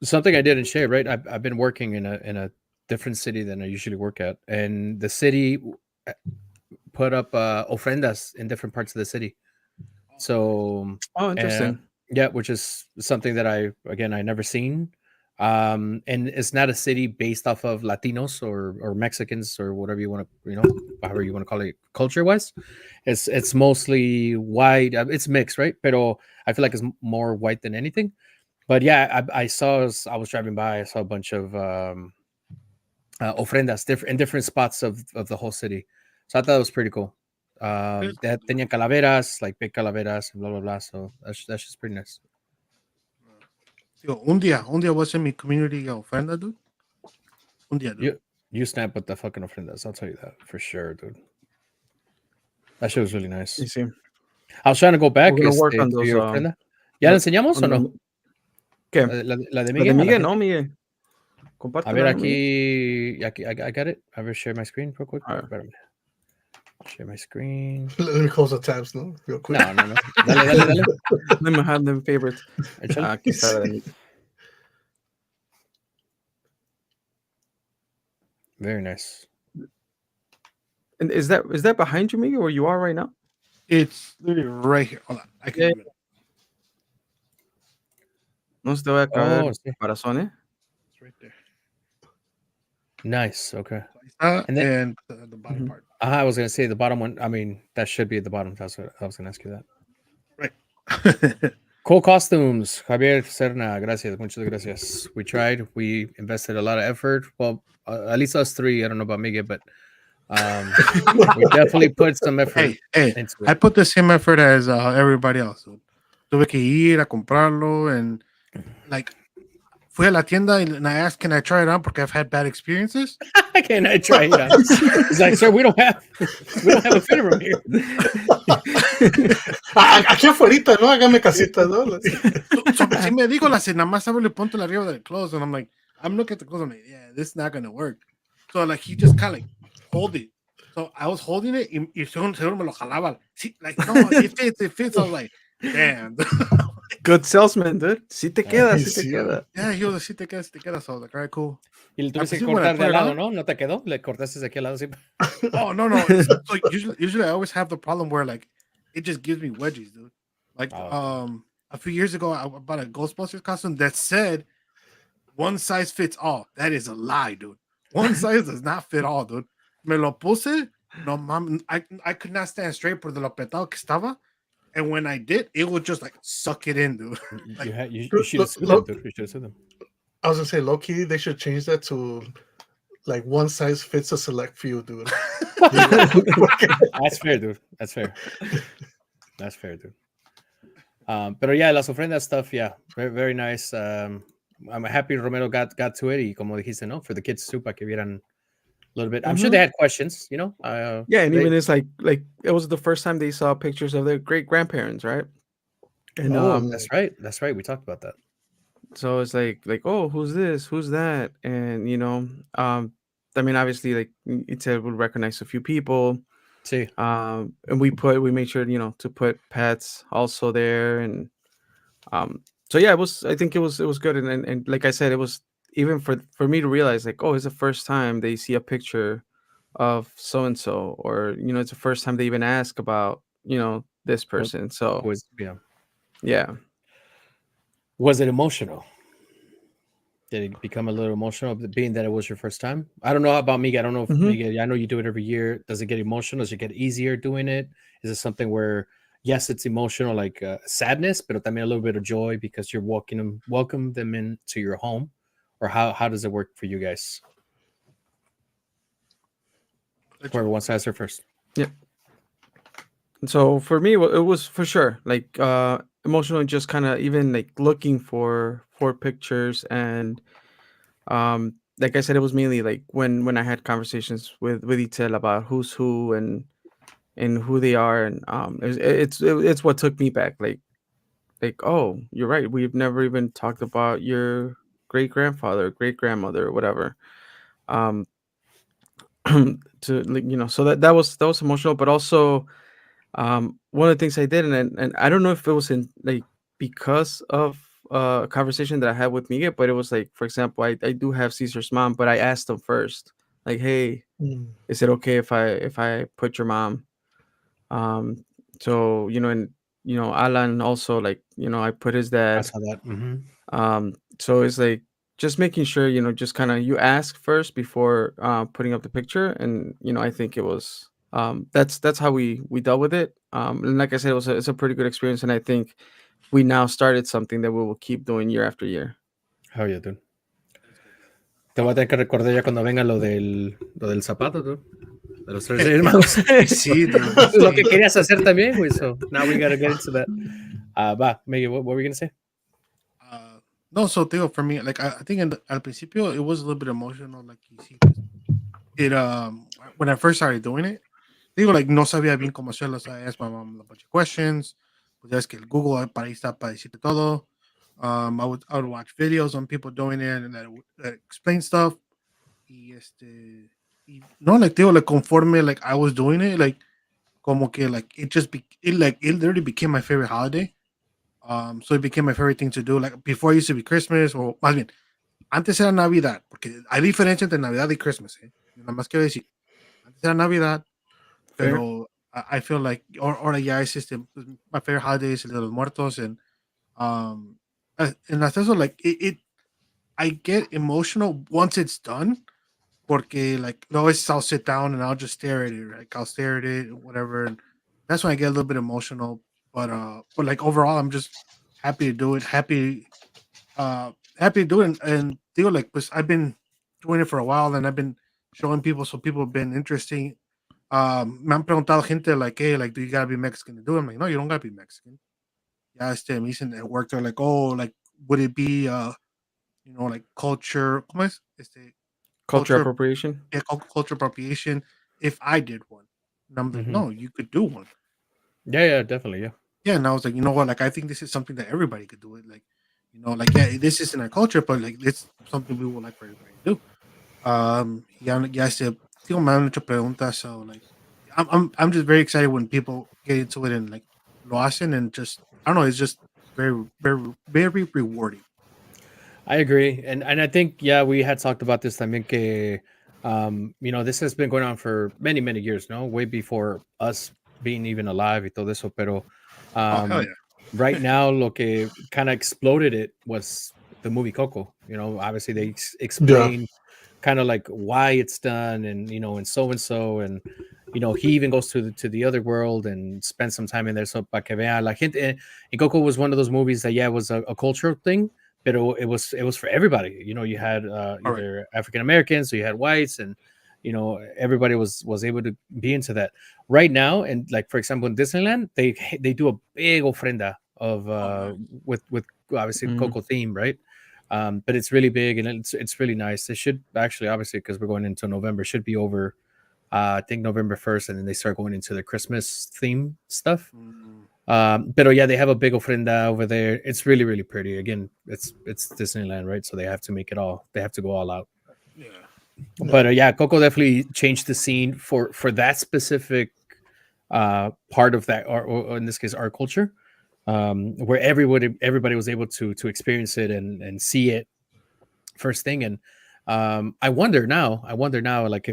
[SPEAKER 4] something I didn't share, right? I've been working in a different city than I usually work at, and the city put up ofrendas in different parts of the city. So
[SPEAKER 1] interesting.
[SPEAKER 4] Yeah, which is something that I never seen. And it's not a city based off of Latinos or Mexicans or whatever you want to, however you want to call it culture wise. It's mostly white. It's mixed, right? Pero I feel like it's more white than anything. But yeah, I saw as I was driving by, I saw a bunch of ofrendas in different spots of the whole city. So I thought it was pretty cool. That tenían calaveras, like big calaveras, blah blah blah. So that's just pretty nice.
[SPEAKER 3] Un día was in mi community ofrenda, dude. Un día, dude.
[SPEAKER 4] You snap with the fucking ofrendas. I'll tell you that for sure, dude. That shit was really nice.
[SPEAKER 1] You see,
[SPEAKER 4] I was trying to go back.
[SPEAKER 1] we're gonna work on
[SPEAKER 4] to
[SPEAKER 1] those.
[SPEAKER 4] your ofrenda. ¿Ya la enseñamos o no?
[SPEAKER 1] ¿Qué?
[SPEAKER 4] La de
[SPEAKER 1] La de
[SPEAKER 4] Miguel.
[SPEAKER 1] Miguel, no, Miguel.
[SPEAKER 4] A
[SPEAKER 1] Compártela,
[SPEAKER 4] ver,
[SPEAKER 1] Miguel.
[SPEAKER 4] aquí, I got it. I will share my screen real quick.
[SPEAKER 1] All right.
[SPEAKER 4] Espérame. Share my screen.
[SPEAKER 2] Let me close the tabs, no? Real quick.
[SPEAKER 4] No. Dale.
[SPEAKER 1] Let me have them favorites.
[SPEAKER 4] Échale.
[SPEAKER 1] Aquí está la de Miguel.
[SPEAKER 4] Very nice.
[SPEAKER 1] And is that behind you, Miguel, where you are right now?
[SPEAKER 3] It's literally right here. Hold on. I can do it.
[SPEAKER 1] No se te vaya a caer
[SPEAKER 4] Oh, sí.
[SPEAKER 1] corazón, eh?
[SPEAKER 3] It's right there.
[SPEAKER 4] Nice. Okay.
[SPEAKER 3] And
[SPEAKER 4] And
[SPEAKER 3] then
[SPEAKER 4] then-
[SPEAKER 3] the bottom part.
[SPEAKER 4] I was gonna say the bottom one. I mean, that should be at the bottom. That's what I was gonna ask you that.
[SPEAKER 3] Right.
[SPEAKER 4] Cool costumes, Javier Serna. Gracias, muchas gracias. We tried. We invested a lot of effort. Well, at least us three. I don't know about Miguel, but we definitely put some effort
[SPEAKER 3] Hey,
[SPEAKER 4] into
[SPEAKER 3] I
[SPEAKER 4] it.
[SPEAKER 3] put the same effort as everybody else. Dude. Tuve que ir a comprarlo and like fui a la tienda and I asked, can I try it on? Porque I've had bad experiences.
[SPEAKER 4] Can I try it out? He's like, sir, we don't have a fit room here.
[SPEAKER 2] Aquí afuera, ¿no? Hágame casita, ¿no?
[SPEAKER 3] So sí me dijo la nada más ábrele ponte la arriba del clothes and I'm like, I'm looking at the clothes. I'm like, yeah, this is not gonna work. So like he just kind of like hold it. So I was holding it y seguro me lo jalaba. Sí, like no, it fits. I was like, damn.
[SPEAKER 1] Good salesman, dude. Sí te queda, sí te
[SPEAKER 2] sí.
[SPEAKER 1] queda.
[SPEAKER 3] Yeah, he was like, sí te queda. So I was like, all right, cool.
[SPEAKER 4] Y le tuviste
[SPEAKER 3] sí,
[SPEAKER 4] que
[SPEAKER 3] when I
[SPEAKER 4] cortar
[SPEAKER 3] put
[SPEAKER 4] de al
[SPEAKER 3] it
[SPEAKER 4] lado,
[SPEAKER 3] on-
[SPEAKER 4] ¿no? ¿No te quedó? Le cortaste de aquí al lado. Sí.
[SPEAKER 3] Oh no. So usually I always have the problem where like it just gives me wedgies, dude. Like
[SPEAKER 4] Oh.
[SPEAKER 3] a few years ago I bought a Ghostbusters costume that said one size fits all. That is a lie, dude. One size does not fit all, dude. Me lo puse. No, mom, I could not stand straight por de lo petado que estaba. And when I did, it would just like suck it in, dude. Like,
[SPEAKER 4] You should have sued them, dude. You should have sued them.
[SPEAKER 2] I was gonna say, low key, they should change that to like one size fits a select few, dude.
[SPEAKER 4] That's fair, dude. That's fair, dude. Pero yeah, las ofrendas stuff, yeah, very, very nice. I'm happy Romero got to it. Y como dijiste, no, for the kids too, para que vieran a little bit. I'm sure they had questions, you know.
[SPEAKER 1] Yeah, and even it's like it was the first time they saw pictures of their great grandparents, right? And
[SPEAKER 4] that's right. That's right. We talked about that.
[SPEAKER 1] so it's like oh, who's this? Who's that? And I mean, obviously, like it said, we'll recognize a few people.
[SPEAKER 4] Sí.
[SPEAKER 1] And we made sure to put pets also there, and so yeah, I think it was good, and like I said, it was even for me to realize like, oh, it's the first time they see a picture of so and so, or it's the first time they even ask about this person. So yeah.
[SPEAKER 4] Was it emotional? Did it become a little emotional, being that it was your first time? I don't know about Miguel. I don't know if Miguel, I know you do it every year. Does it get emotional? Does it get easier doing it? Is it something where, yes, it's emotional, like sadness, but también a little bit of joy because you're welcome them into your home? Or how does it work for you guys? Whoever wants to answer first.
[SPEAKER 1] Yeah. So for me, it was for sure like emotional, just kind of even like looking for pictures, and like I said, it was mainly like when I had conversations with Itel about who's who and who they are, and it's what took me back, like oh, you're right, we've never even talked about your great grandfather, great grandmother, or whatever. To so that was emotional, but also one of the things I did, and I don't know if it was in like because of a conversation that I had with Miguel, but it was like, for example, I do have Caesar's mom, but I asked him first, like, hey, is it okay if I put your mom? So and Alan also, like, I put his
[SPEAKER 4] I
[SPEAKER 1] dad.
[SPEAKER 4] saw that. Hmm.
[SPEAKER 1] So it's like just making sure, just kind of you ask first before putting up the picture, and I think it was that's how we dealt with it. And like I said, it's a pretty good experience, and I think we now started something that we will keep doing year after year.
[SPEAKER 4] How you doing? Te voy a tener que recordar ya cuando venga lo del zapato, tú. De los tres Reyes Magos.
[SPEAKER 3] Sí, dude.
[SPEAKER 4] Lo que querías hacer también, güey. So now we gotta get into that. Va, Maggie, what were you gonna say?
[SPEAKER 3] No, so Theo, for me, like I think al principio it was a little bit emotional, like you see, it when I first started doing it, digo, like no sabía bien cómo hacerlo, so I asked my mom a bunch of questions. Pues ya es que el Google para ahí está para decirte todo. I would watch videos on people doing it and that explain stuff. No, like digo, like conforme like I was doing it, like como que like it literally became my favorite holiday. So it became my favorite thing to do. Like before, it used to be Christmas, o más bien, antes era Navidad, porque hay diferencia entre Navidad y Christmas, ¿eh? Nada más quiero decir, antes era Navidad,
[SPEAKER 1] Fair.
[SPEAKER 3] pero I feel like, ahora ya es pues, my favorite holiday is el de los muertos, and hasta eso, like, I get emotional once it's done, porque, like, always I'll sit down and I'll just stare at it, like, I'll stare at it, whatever, and that's when I get a little bit emotional, but like, overall, I'm just happy to do it, happy to do it, and feel like, pues, I've been doing it for a while, and I've been showing people, so people have been interesting. Me han preguntado gente like, hey, like, do you gotta be Mexican to do it? I'm like, no, you don't gotta be Mexican. Yeah, me dicen at work, they're like, oh, like, would it be, like culture, ¿cómo es?
[SPEAKER 1] Culture
[SPEAKER 3] Culture,
[SPEAKER 1] appropriation.
[SPEAKER 3] yeah, culture appropriation if I did one. And I'm like,
[SPEAKER 4] Mhm.
[SPEAKER 3] no, you could do one.
[SPEAKER 4] Yeah, definitely, yeah.
[SPEAKER 3] Yeah, and I was like, you know what? Like, I think this is something that everybody could do it. Like, like, yeah, this isn't our culture, but like, it's something we would like for everybody to do. Ya digo, me han hecho preguntas, so like, I'm just very excited when people get into it and like lo hacen, and just I don't know, it's just very, very, very rewarding.
[SPEAKER 4] I agree, and I think we had talked about this también que this has been going on for many years, no, way before us being even alive y todo eso, pero
[SPEAKER 3] Oh hell yeah!
[SPEAKER 4] right now lo que kind of exploded it was the movie Coco. Obviously they explain kind of like why it's done, and and so and he even goes to the other world and spends some time in there, so para que vea la gente. And Coco was one of those movies that it was a cultural thing, but it was for everybody. You had either African Americans, so you had whites, and everybody was able to be into that. Right now, and like for example in Disneyland, they do a big ofrenda of with obviously
[SPEAKER 1] Mhm.
[SPEAKER 4] Coco theme, right? But it's really big, and it's really nice. It should actually, obviously, because we're going into November, should be over. I think November 1st, and then they start going into the Christmas theme stuff. But yeah, they have a big ofrenda over there. It's really, really pretty. Again, it's Disneyland, right? So they have to make it all. They have to go all out.
[SPEAKER 3] Yeah.
[SPEAKER 4] But yeah, Coco definitely changed the scene for that specific part of that, or in this case, our culture, where everybody was able to experience it and see it first thing. And I wonder now, like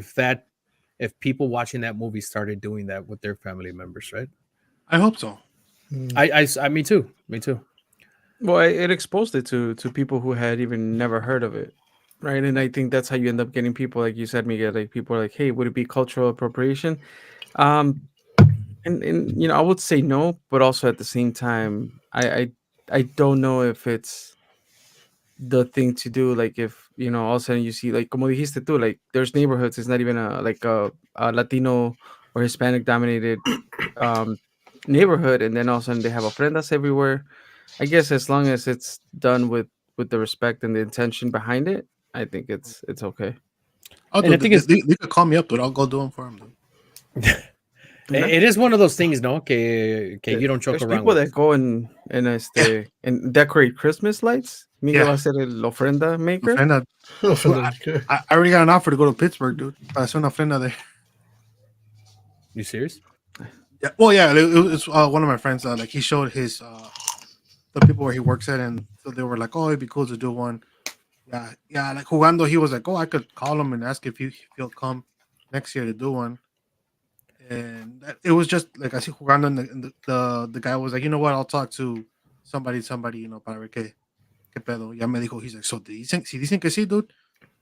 [SPEAKER 4] if people watching that movie started doing that with their family members, right?
[SPEAKER 3] I hope so.
[SPEAKER 4] I me too.
[SPEAKER 1] Well, it exposed it to people who had even never heard of it, right? And I think that's how you end up getting people, like you said, Miguel. Like people are like, "Hey, would it be cultural appropriation?" Um, and I would say no, but also at the same time, I don't know if it's the thing to do. Like if all of a sudden you see, like como dijiste tú, like there's neighborhoods. It's not even a Latino or Hispanic dominated um neighborhood, and then all of a sudden they have ofrendas everywhere. I guess as long as it's done with the respect and the intention behind it, I think it's okay.
[SPEAKER 3] Oh,
[SPEAKER 4] And I
[SPEAKER 3] dude,
[SPEAKER 4] think
[SPEAKER 3] they could call me up, but I'll go do them for them. Dude.
[SPEAKER 4] it is one of those things, no, que you don't joke
[SPEAKER 1] There's
[SPEAKER 4] around
[SPEAKER 1] people
[SPEAKER 4] with.
[SPEAKER 1] that go and decorate Christmas lights. Miguel
[SPEAKER 3] Yeah.
[SPEAKER 1] va a ser el ofrenda maker.
[SPEAKER 3] Ofrenda. I already got an offer to go to Pittsburgh, dude. Para hacer una ofrenda there.
[SPEAKER 4] You serious?
[SPEAKER 3] Yeah. Well, yeah, it's one of my friends. Like he showed his the people where he works at, and so they were like, "Oh, it'd be cool to do one." Yeah. Like jugando, he was like, "Oh, I could call him and ask if he'll come next year to do one." and it was just like así jugando, and the guy was like, you know what, I'll talk to somebody, para ver qué pedo. Ya me dijo, he's like, so si dicen que sí, dude,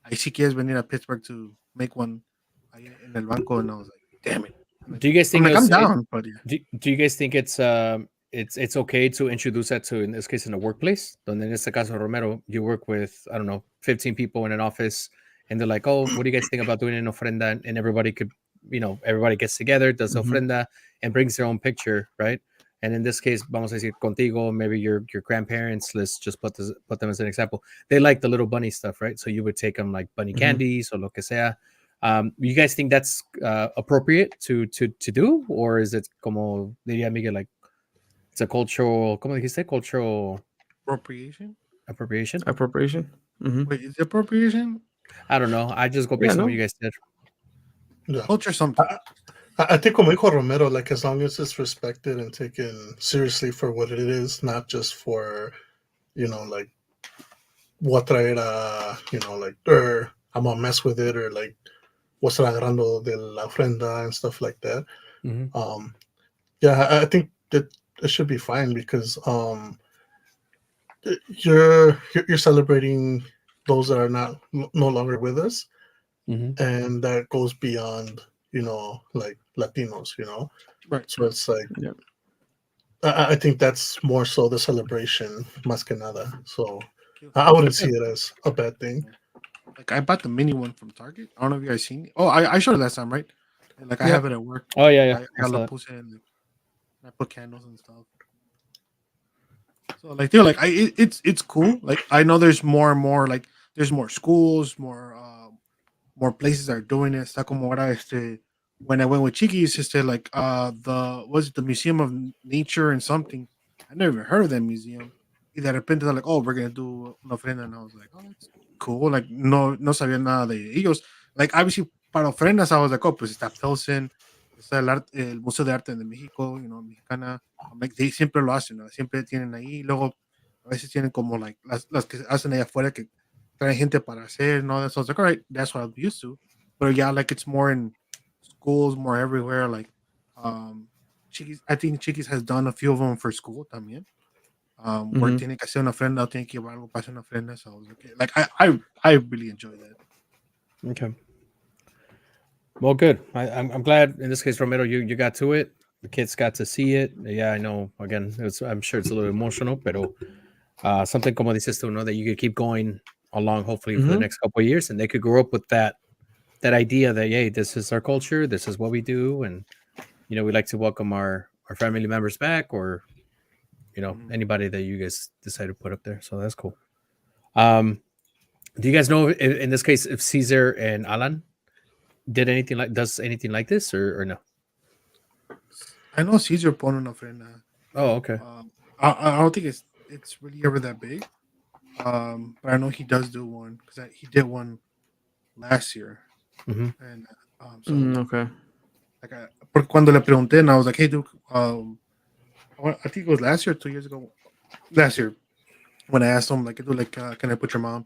[SPEAKER 3] ahí sí quieres venir a Pittsburgh to make one ahí en el banco, and I was like, damn it.
[SPEAKER 4] Do you guys think
[SPEAKER 3] I'm down, but yeah.
[SPEAKER 4] do you guys think it's okay to introduce that to, in this case, in a workplace? Donde en este caso, Romero, you work with, I don't know, 15 people in an office, and they're like, oh, what do you guys think about doing an ofrenda? And everybody could, everybody gets together, does the ofrenda, and brings their own picture, right? And in this case, vamos a decir contigo, maybe your grandparents, let's just put them as an example. They like the little bunny stuff, right? So you would take them like bunny candies or lo que sea. You guys think that's appropriate to do? Or is it como diría Miguel, like it's a cultural, ¿cómo dijiste? Cultural
[SPEAKER 3] Appropriation?
[SPEAKER 4] appropriation?
[SPEAKER 3] Wait, is it appropriation?
[SPEAKER 4] I don't know. I just go based on what you guys said.
[SPEAKER 2] Yeah.
[SPEAKER 3] Culture something.
[SPEAKER 2] I think como dijo Romero, like as long as it's respected and taken seriously for what it is, not just for, like what traerá, like, or I'm gonna mess with it, or like what's agarrando de la ofrenda and stuff like that. Yeah, I think that it should be fine because you're celebrating those that are no longer with us, and that goes beyond like Latinos,
[SPEAKER 3] Right.
[SPEAKER 2] So it's like, I think that's more so the celebration, más que nada. So I wouldn't see it as a bad thing.
[SPEAKER 3] Like I bought the mini one from Target. I don't know if you guys seen it. Oh, I showed it last time, right? And, like I have it at work.
[SPEAKER 4] Oh yeah.
[SPEAKER 3] I la puse and I put candles and stuff. So like they're like it's cool. Like I know there's more and more, like there's more schools, more places that are doing it. Está como ahora when I went with Chiquis, like the Museum of Nature and something. I never even heard of that museum. Y de repente they're like, oh, we're gonna do una ofrenda, and I was like, oh, that's cool. Like no sabía nada de ellos. Like obviously para ofrendas, I was like, oh, pues está Pilsen, está el Museo de Arte de México, Mexicana. Like, they siempre lo hacen, ¿no? Siempre tienen ahí. Luego a veces tienen como like las que hacen allá afuera que traen gente para hacer, no. So I was like, all right, that's what I'm used to. But yeah, like it's more in schools, more everywhere. Like Chiquis, I think Chiquis has done a few of them for school también. Where tiene que hacer una ofrenda o tiene que llevar algo para hacer una ofrenda. So I was like I really enjoy that.
[SPEAKER 4] Okay. Well, good. I'm glad in this case, Romero, you got to it. The kids got to see it. Yeah, I know. Again, I'm sure it's a little emotional, pero something como dices tú, that you could keep going along, hopefully for the next couple of years, and they could grow up with that idea that, hey, this is our culture, this is what we do, and we like to welcome our family members back, or anybody that you guys decide to put up there. So that's cool. Do you guys know in this case if Caesar and Alan does anything like this or no?
[SPEAKER 3] I know Caesar pone una ofrenda.
[SPEAKER 4] Oh, okay.
[SPEAKER 3] I don't think it's really ever that big. But I know he does do one because he did one last year. And
[SPEAKER 1] okay.
[SPEAKER 3] Like porque cuando le pregunté, and I was like, hey, dude, I think it was last year, 2 years ago. Last year, when I asked him, like, dude, like, can I put your mom?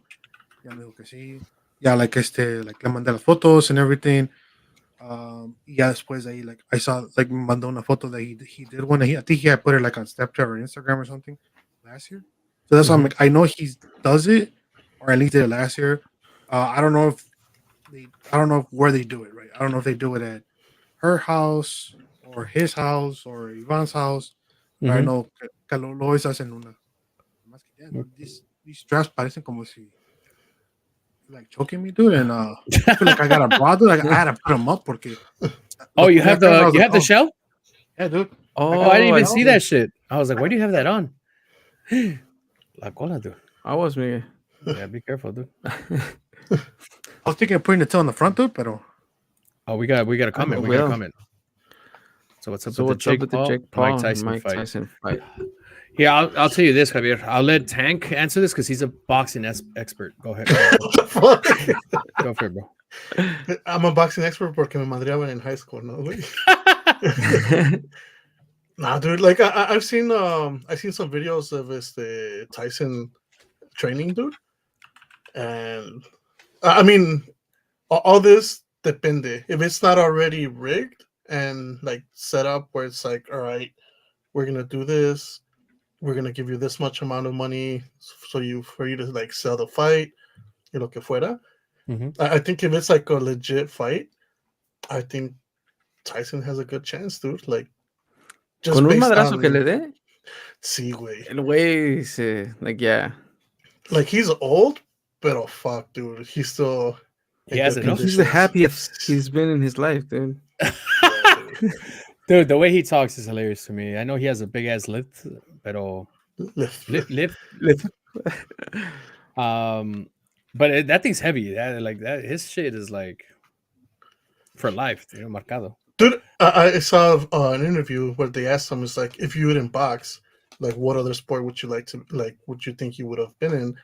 [SPEAKER 3] Ya me dijo que sí. Ya, like, like, le mandé las fotos and everything. Yeah, después ahí, like, I saw, like, me mandó una photo that he did one. I think he had put it, like, on Snapchat or Instagram or something last year. So that's why I'm like, I know he does it, or at least did it last year. I don't know where they do it, right? I don't know if they do it at her house or his house or Ivan's house. But I know que lo hacen una. Más que ya, these straps parecen como si like choking me, dude, and I feel like I got a bra, dude. Like, I had to put them up porque.
[SPEAKER 4] Oh, you have the shell?
[SPEAKER 3] Yeah, dude.
[SPEAKER 4] Oh, I didn't even see that shit. I was like, why do you have that on? La cola, dude.
[SPEAKER 1] I was me.
[SPEAKER 4] Yeah, be careful, dude.
[SPEAKER 3] I was thinking of putting the tail in the front, dude, pero.
[SPEAKER 4] Oh, we got a comment. We got a comment. So what's up with the Jake Paul Mike Tyson fight? Yeah, I'll tell you this, Javier. I'll let Tank answer this because he's a boxing expert. Go ahead. Go for it, bro.
[SPEAKER 2] I'm a boxing expert porque me madreaban in high school, no? Nah, dude. Like I've seen some videos of Tyson training, dude, and I mean, all this depende. If it's not already rigged and like set up where it's like, all right, we're gonna do this. We're gonna give you this much amount of money for you to like sell the fight, lo que fuera. I think if it's like a legit fight, I think Tyson has a good chance, dude. Like, just
[SPEAKER 1] Con un
[SPEAKER 2] based
[SPEAKER 1] madrazo
[SPEAKER 2] on
[SPEAKER 1] que le dé,
[SPEAKER 2] sí, güey.
[SPEAKER 1] el güey se, like, yeah.
[SPEAKER 2] Like, he's old, pero fuck, dude. He's still
[SPEAKER 4] He
[SPEAKER 2] in
[SPEAKER 4] has
[SPEAKER 2] good
[SPEAKER 4] it, no?
[SPEAKER 1] He's the
[SPEAKER 2] conditions.
[SPEAKER 1] happiest he's been in his life, dude.
[SPEAKER 2] Yeah, dude.
[SPEAKER 4] Dude, the way he talks is hilarious to me. I know he has a big ass lift, pero lift. But that thing's heavy. That his shit is like for life, marcado.
[SPEAKER 2] Dude, I saw an interview where they asked him, it's like, if you didn't box, like, what other sport would you like to, like, would you think you would have been in?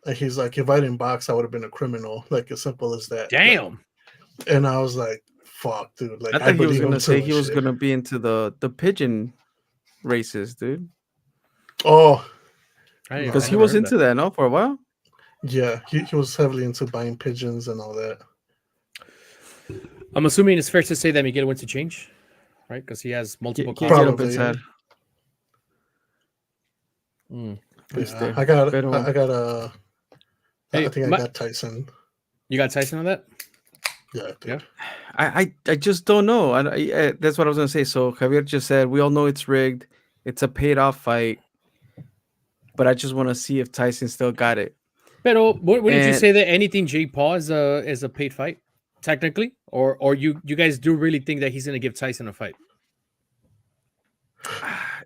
[SPEAKER 2] And he's like, if I didn't box, I would have been a criminal. Like, as simple as that.
[SPEAKER 4] Damn.
[SPEAKER 2] Like, and I was like, fuck, dude. Like,
[SPEAKER 1] I thought he was gonna say he was
[SPEAKER 2] shit.
[SPEAKER 1] gonna be into the pigeon races, dude.
[SPEAKER 2] Oh,
[SPEAKER 1] Because he was into that, no, for a while.
[SPEAKER 2] yeah, he was heavily into buying pigeons and all that.
[SPEAKER 4] I'm assuming it's fair to say that Miguel went to change, right? Because he has multiple
[SPEAKER 2] Probably,
[SPEAKER 1] pensar.
[SPEAKER 2] Yeah, I got
[SPEAKER 4] Hey,
[SPEAKER 2] I think I got Tyson.
[SPEAKER 4] You got Tyson on that?
[SPEAKER 2] Yeah, dude.
[SPEAKER 1] I just don't know. That's what I was gonna say. So Javier just said we all know it's rigged. It's a paid off fight, but I just want to see if Tyson still got it.
[SPEAKER 4] Pero what did you say that anything Jake Paul is a paid fight, technically, or you guys do really think that he's gonna give Tyson a fight?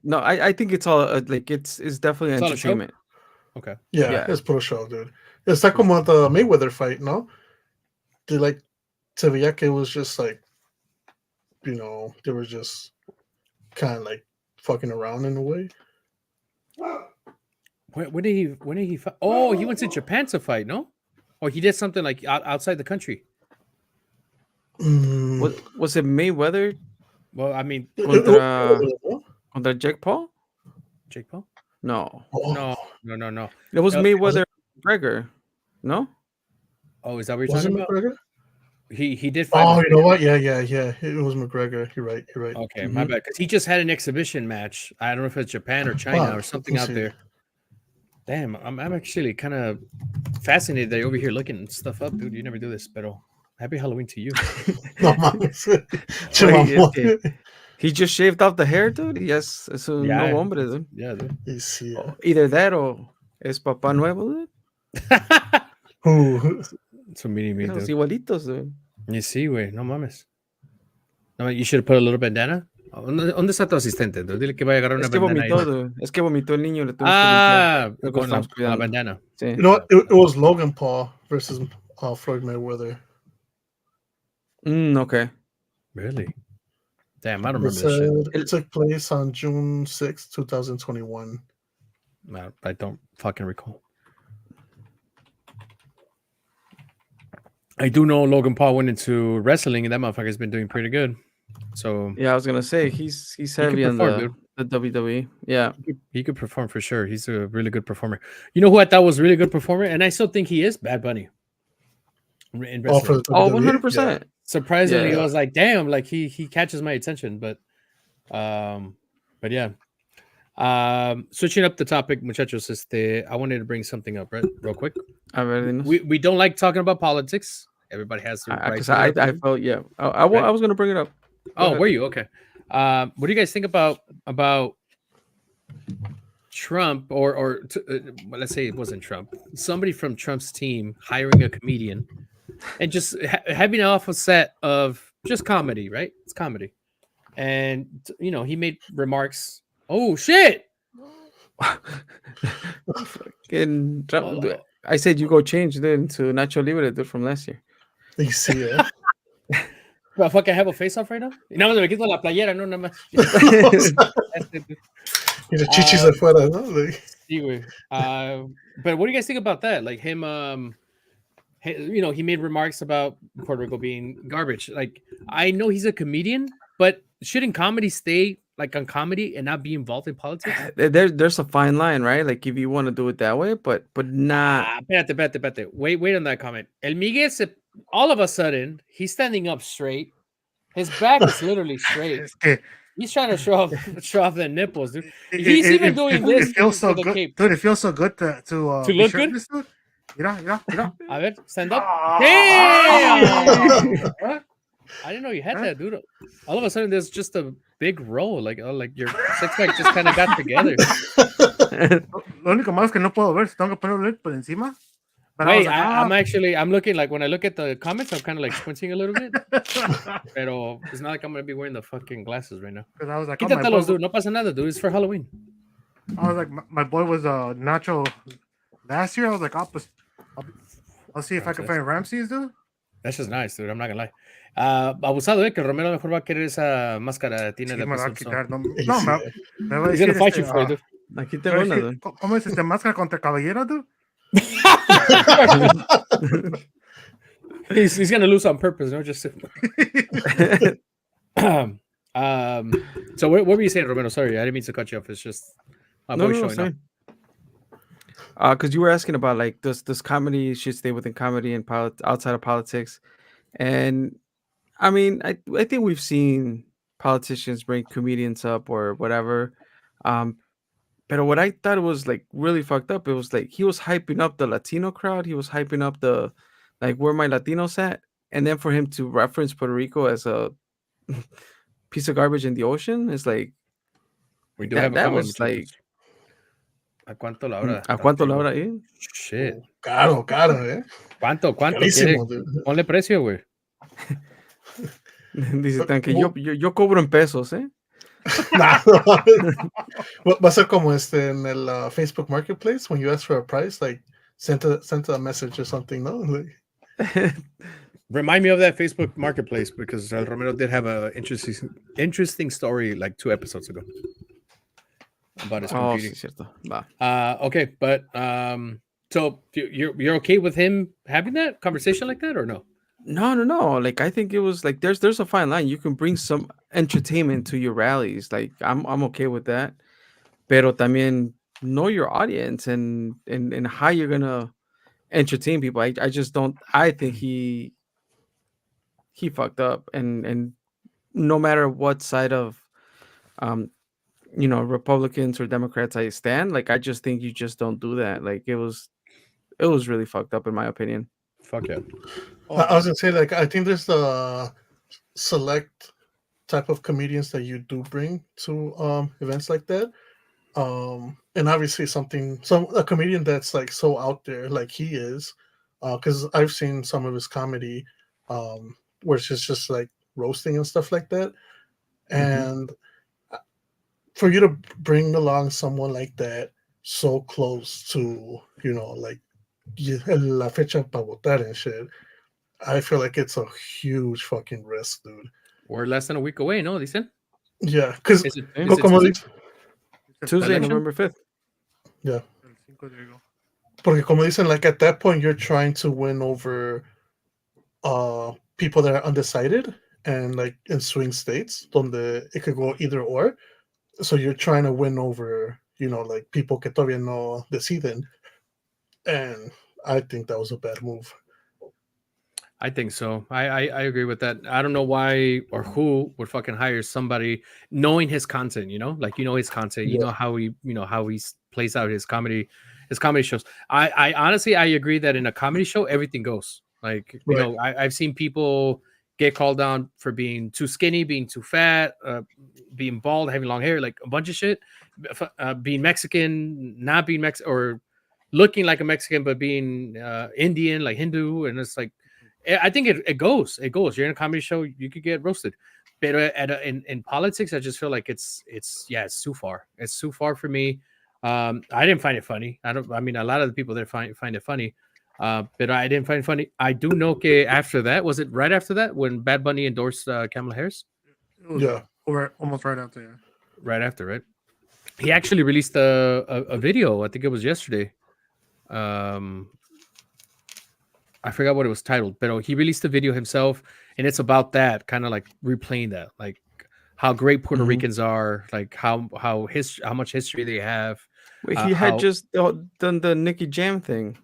[SPEAKER 1] No, I think it's all like it's definitely entertainment.
[SPEAKER 4] Okay.
[SPEAKER 2] Yeah, it's pro show, dude. It's like como the Mayweather fight, no? They like se veía que it was just like, they were just kind of like fucking around in a way.
[SPEAKER 4] When did he fight? Oh, he went to Japan to fight, no? Or he did something like outside the country.
[SPEAKER 1] Was it Mayweather?
[SPEAKER 4] Well, I mean,
[SPEAKER 1] contra Jake Paul?
[SPEAKER 4] Jake Paul?
[SPEAKER 1] No.
[SPEAKER 4] No.
[SPEAKER 1] It was Mayweather McGregor. No?
[SPEAKER 4] Oh, is that what you're talking about?
[SPEAKER 2] McGregor?
[SPEAKER 4] He did fight.
[SPEAKER 2] Oh, you know what? Yeah. It was McGregor. You're right.
[SPEAKER 4] Okay, my bad. Because he just had an exhibition match. I don't know if it's Japan or China or something out there. Damn, I'm actually kind of fascinated that you're over here looking stuff up, dude. You never do this, but happy Halloween to you.
[SPEAKER 1] He just shaved off the hair, dude. Yes, es un nuevo hombre, dude.
[SPEAKER 4] Yeah, dude.
[SPEAKER 1] Either that or es papá nuevo, dude.
[SPEAKER 4] It's a mini
[SPEAKER 1] Los igualitos, dude.
[SPEAKER 4] You see, güey, no mames. No, you should have put a little bandana. ¿Dónde está tu asistente? Dile que vaya a agarrar una bandana.
[SPEAKER 1] Es que vomitó el niño. Le tuvo que limpiar.
[SPEAKER 4] Con la bandana.
[SPEAKER 1] Sí.
[SPEAKER 2] You know what? It was Logan Paul versus Floyd Mayweather.
[SPEAKER 1] Okay.
[SPEAKER 4] Really? Damn, I don't remember this shit.
[SPEAKER 2] It took place on June 6, 2021.
[SPEAKER 4] I don't fucking recall. I do know Logan Paul went into wrestling, and that motherfucker's been doing pretty good. So
[SPEAKER 1] yeah, I was gonna say he's heavy on the WWE. Yeah,
[SPEAKER 4] he could perform for sure. He's a really good performer. You know who I thought was a really good performer, and I still think he is Bad Bunny. In wrestling.
[SPEAKER 1] 100%.
[SPEAKER 4] Surprisingly, I was like, damn, like he catches my attention. But yeah. Switching up the topic, muchachos, I wanted to bring something up real quick. We don't like talking about politics. Everybody has their rights.
[SPEAKER 1] I felt I was gonna bring it up.
[SPEAKER 4] Were you okay? What do you guys think about Trump or let's say it wasn't Trump, somebody from Trump's team hiring a comedian and just having an awful set of just comedy, right? It's comedy, and he made remarks. Oh shit!
[SPEAKER 1] I said you go change then to Nacho Libre dude from last year.
[SPEAKER 2] You see it.
[SPEAKER 4] But fucking have a face off right now. Nada más me quito la playera, no nada más.
[SPEAKER 2] Y los chichis afuera, ¿no?
[SPEAKER 4] Sí, güey. But what do you guys think about that? Like him, he made remarks about Puerto Rico being garbage. Like, I know he's a comedian, but shouldn't comedy stay like on comedy and not be involved in politics?
[SPEAKER 1] There's a fine line, right? Like if you want to do it that way, but not.
[SPEAKER 4] Espérate. Wait on that comment. El Miguel all of a sudden, he's standing up straight His back is literally straight.
[SPEAKER 3] Es que
[SPEAKER 4] He's trying to show off the nipples, dude. He's even doing
[SPEAKER 3] it
[SPEAKER 4] this
[SPEAKER 3] feels so
[SPEAKER 4] for the
[SPEAKER 3] good,
[SPEAKER 4] cape.
[SPEAKER 3] dude. It feels so good to
[SPEAKER 4] To
[SPEAKER 3] be
[SPEAKER 4] look good?
[SPEAKER 3] shirtless, dude. Mira.
[SPEAKER 4] A ver, stand up.
[SPEAKER 3] Ah.
[SPEAKER 4] Damn! Huh? I didn't know you had that, dude. All of a sudden, there's just a big roll, like your six pack just kind of got together.
[SPEAKER 3] Lo único malo es que no puedo ver. Si tengo que poner por encima. But I was
[SPEAKER 4] Wait,
[SPEAKER 3] like,
[SPEAKER 4] I'm looking like when I look at the comments, I'm kind of like squinting a little bit. Pero it's not like I'm gonna be wearing the fucking glasses right now.
[SPEAKER 3] because I was like, oh, my boy,
[SPEAKER 4] Quítatelos, dude. No pasa nada, dude. It's for Halloween.
[SPEAKER 3] I was like, my boy was Nacho last year. I was like, I'll see if I can find Ramses, dude.
[SPEAKER 4] That's just nice, dude. I'm not gonna lie. Abusado, que el Romero mejor va a querer esa máscara. Tiene
[SPEAKER 3] Sí,
[SPEAKER 4] de
[SPEAKER 3] me va a
[SPEAKER 4] peso.
[SPEAKER 3] quitar. No, me va a
[SPEAKER 4] He's gonna
[SPEAKER 3] decir,
[SPEAKER 4] fight you for it, dude.
[SPEAKER 1] Aquí
[SPEAKER 3] me
[SPEAKER 1] tengo
[SPEAKER 3] va a
[SPEAKER 1] una,
[SPEAKER 3] decir,
[SPEAKER 1] dude.
[SPEAKER 3] ¿cómo es máscara contra caballero, dude?
[SPEAKER 4] He's gonna lose on purpose, no? Just so what were you saying, Romero? Sorry, I didn't mean to cut you off. It's just my boy showing up.
[SPEAKER 1] Because you were asking about like does comedy should stay within comedy and outside of politics, and I mean I think we've seen politicians bring comedians up or whatever, but what I thought was like really fucked up. It was like he was hyping up the Latino crowd. He was hyping up the like where my Latinos at, and then for him to reference Puerto Rico as a piece of garbage in the ocean is like
[SPEAKER 4] We do
[SPEAKER 1] that,
[SPEAKER 4] have a
[SPEAKER 1] that
[SPEAKER 4] comment.
[SPEAKER 1] was like
[SPEAKER 4] ¿A cuánto la hora?
[SPEAKER 1] ¿a cuánto la hora ahí?
[SPEAKER 4] Shit.
[SPEAKER 2] Caro, eh.
[SPEAKER 4] ¿Cuánto?
[SPEAKER 2] Carísimo, dude.
[SPEAKER 4] Ponle precio, güey.
[SPEAKER 1] Dice Tanque, yo cobro en pesos, ¿eh?
[SPEAKER 2] Nah, va a ser como en el Facebook Marketplace when you ask for a price, like send a message or something, no? Like,
[SPEAKER 4] Remind me of that Facebook Marketplace because El Romero did have a interesting story like 2 episodes ago about his
[SPEAKER 1] Oh,
[SPEAKER 4] competing.
[SPEAKER 1] sí, cierto. Va.
[SPEAKER 4] Okay, but so you're okay with him having that conversation like that or no?
[SPEAKER 1] No. Like I think it was like there's a fine line. You can bring some entertainment to your rallies. Like I'm okay with that. Pero también know your audience and how you're gonna entertain people. I just don't. I think he fucked up and no matter what side of Republicans or Democrats I stand, like I just think you just don't do that. Like it was really fucked up in my opinion.
[SPEAKER 4] Fuck yeah.
[SPEAKER 2] I was gonna say, like, I think there's the select type of comedians that you do bring to events like that. And obviously a comedian that's like so out there like he is, because I've seen some of his comedy where it's just like roasting and stuff like that. And for you to bring along someone like that so close to, like la fecha para votar and shit, I feel like it's a huge fucking risk, dude.
[SPEAKER 4] We're less than a week away, no, dicen?
[SPEAKER 2] Yeah, because
[SPEAKER 4] Is it
[SPEAKER 1] Tuesday,
[SPEAKER 4] election?
[SPEAKER 1] November 5th.
[SPEAKER 2] Yeah. Porque como dicen, like at that point you're trying to win over people that are undecided and like in swing states donde it could go either or. So you're trying to win over, like people que todavía no deciden. And I think that was a bad move.
[SPEAKER 4] I think so. I agree with that. I don't know why or who would fucking hire somebody knowing his content, like his content, you know how he plays out his comedy shows. I honestly I agree that in a comedy show everything goes. Like, I've seen people get called down for being too skinny, being too fat, being bald, having long hair, like a bunch of shit. Being Mexican, not being Mexican, or looking like a Mexican but being Indian, like Hindu, and it's like I think it goes. It goes. You're in a comedy show, you could get roasted. But in politics, I just feel like it's too far. It's too far for me. I didn't find it funny. A lot of the people there find it funny. But I didn't find it funny. I do know that after that, was it right after that when Bad Bunny endorsed Kamala Harris?
[SPEAKER 3] Yeah, almost right after. Yeah,
[SPEAKER 4] right after, right? He actually released a video. I think it was yesterday. I forgot what it was titled, but he released a video himself, and it's about that, kind of like replaying that, like how great Puerto Ricans are, like how much history they have.
[SPEAKER 1] Wait, he had just done the Nicky Jam thing.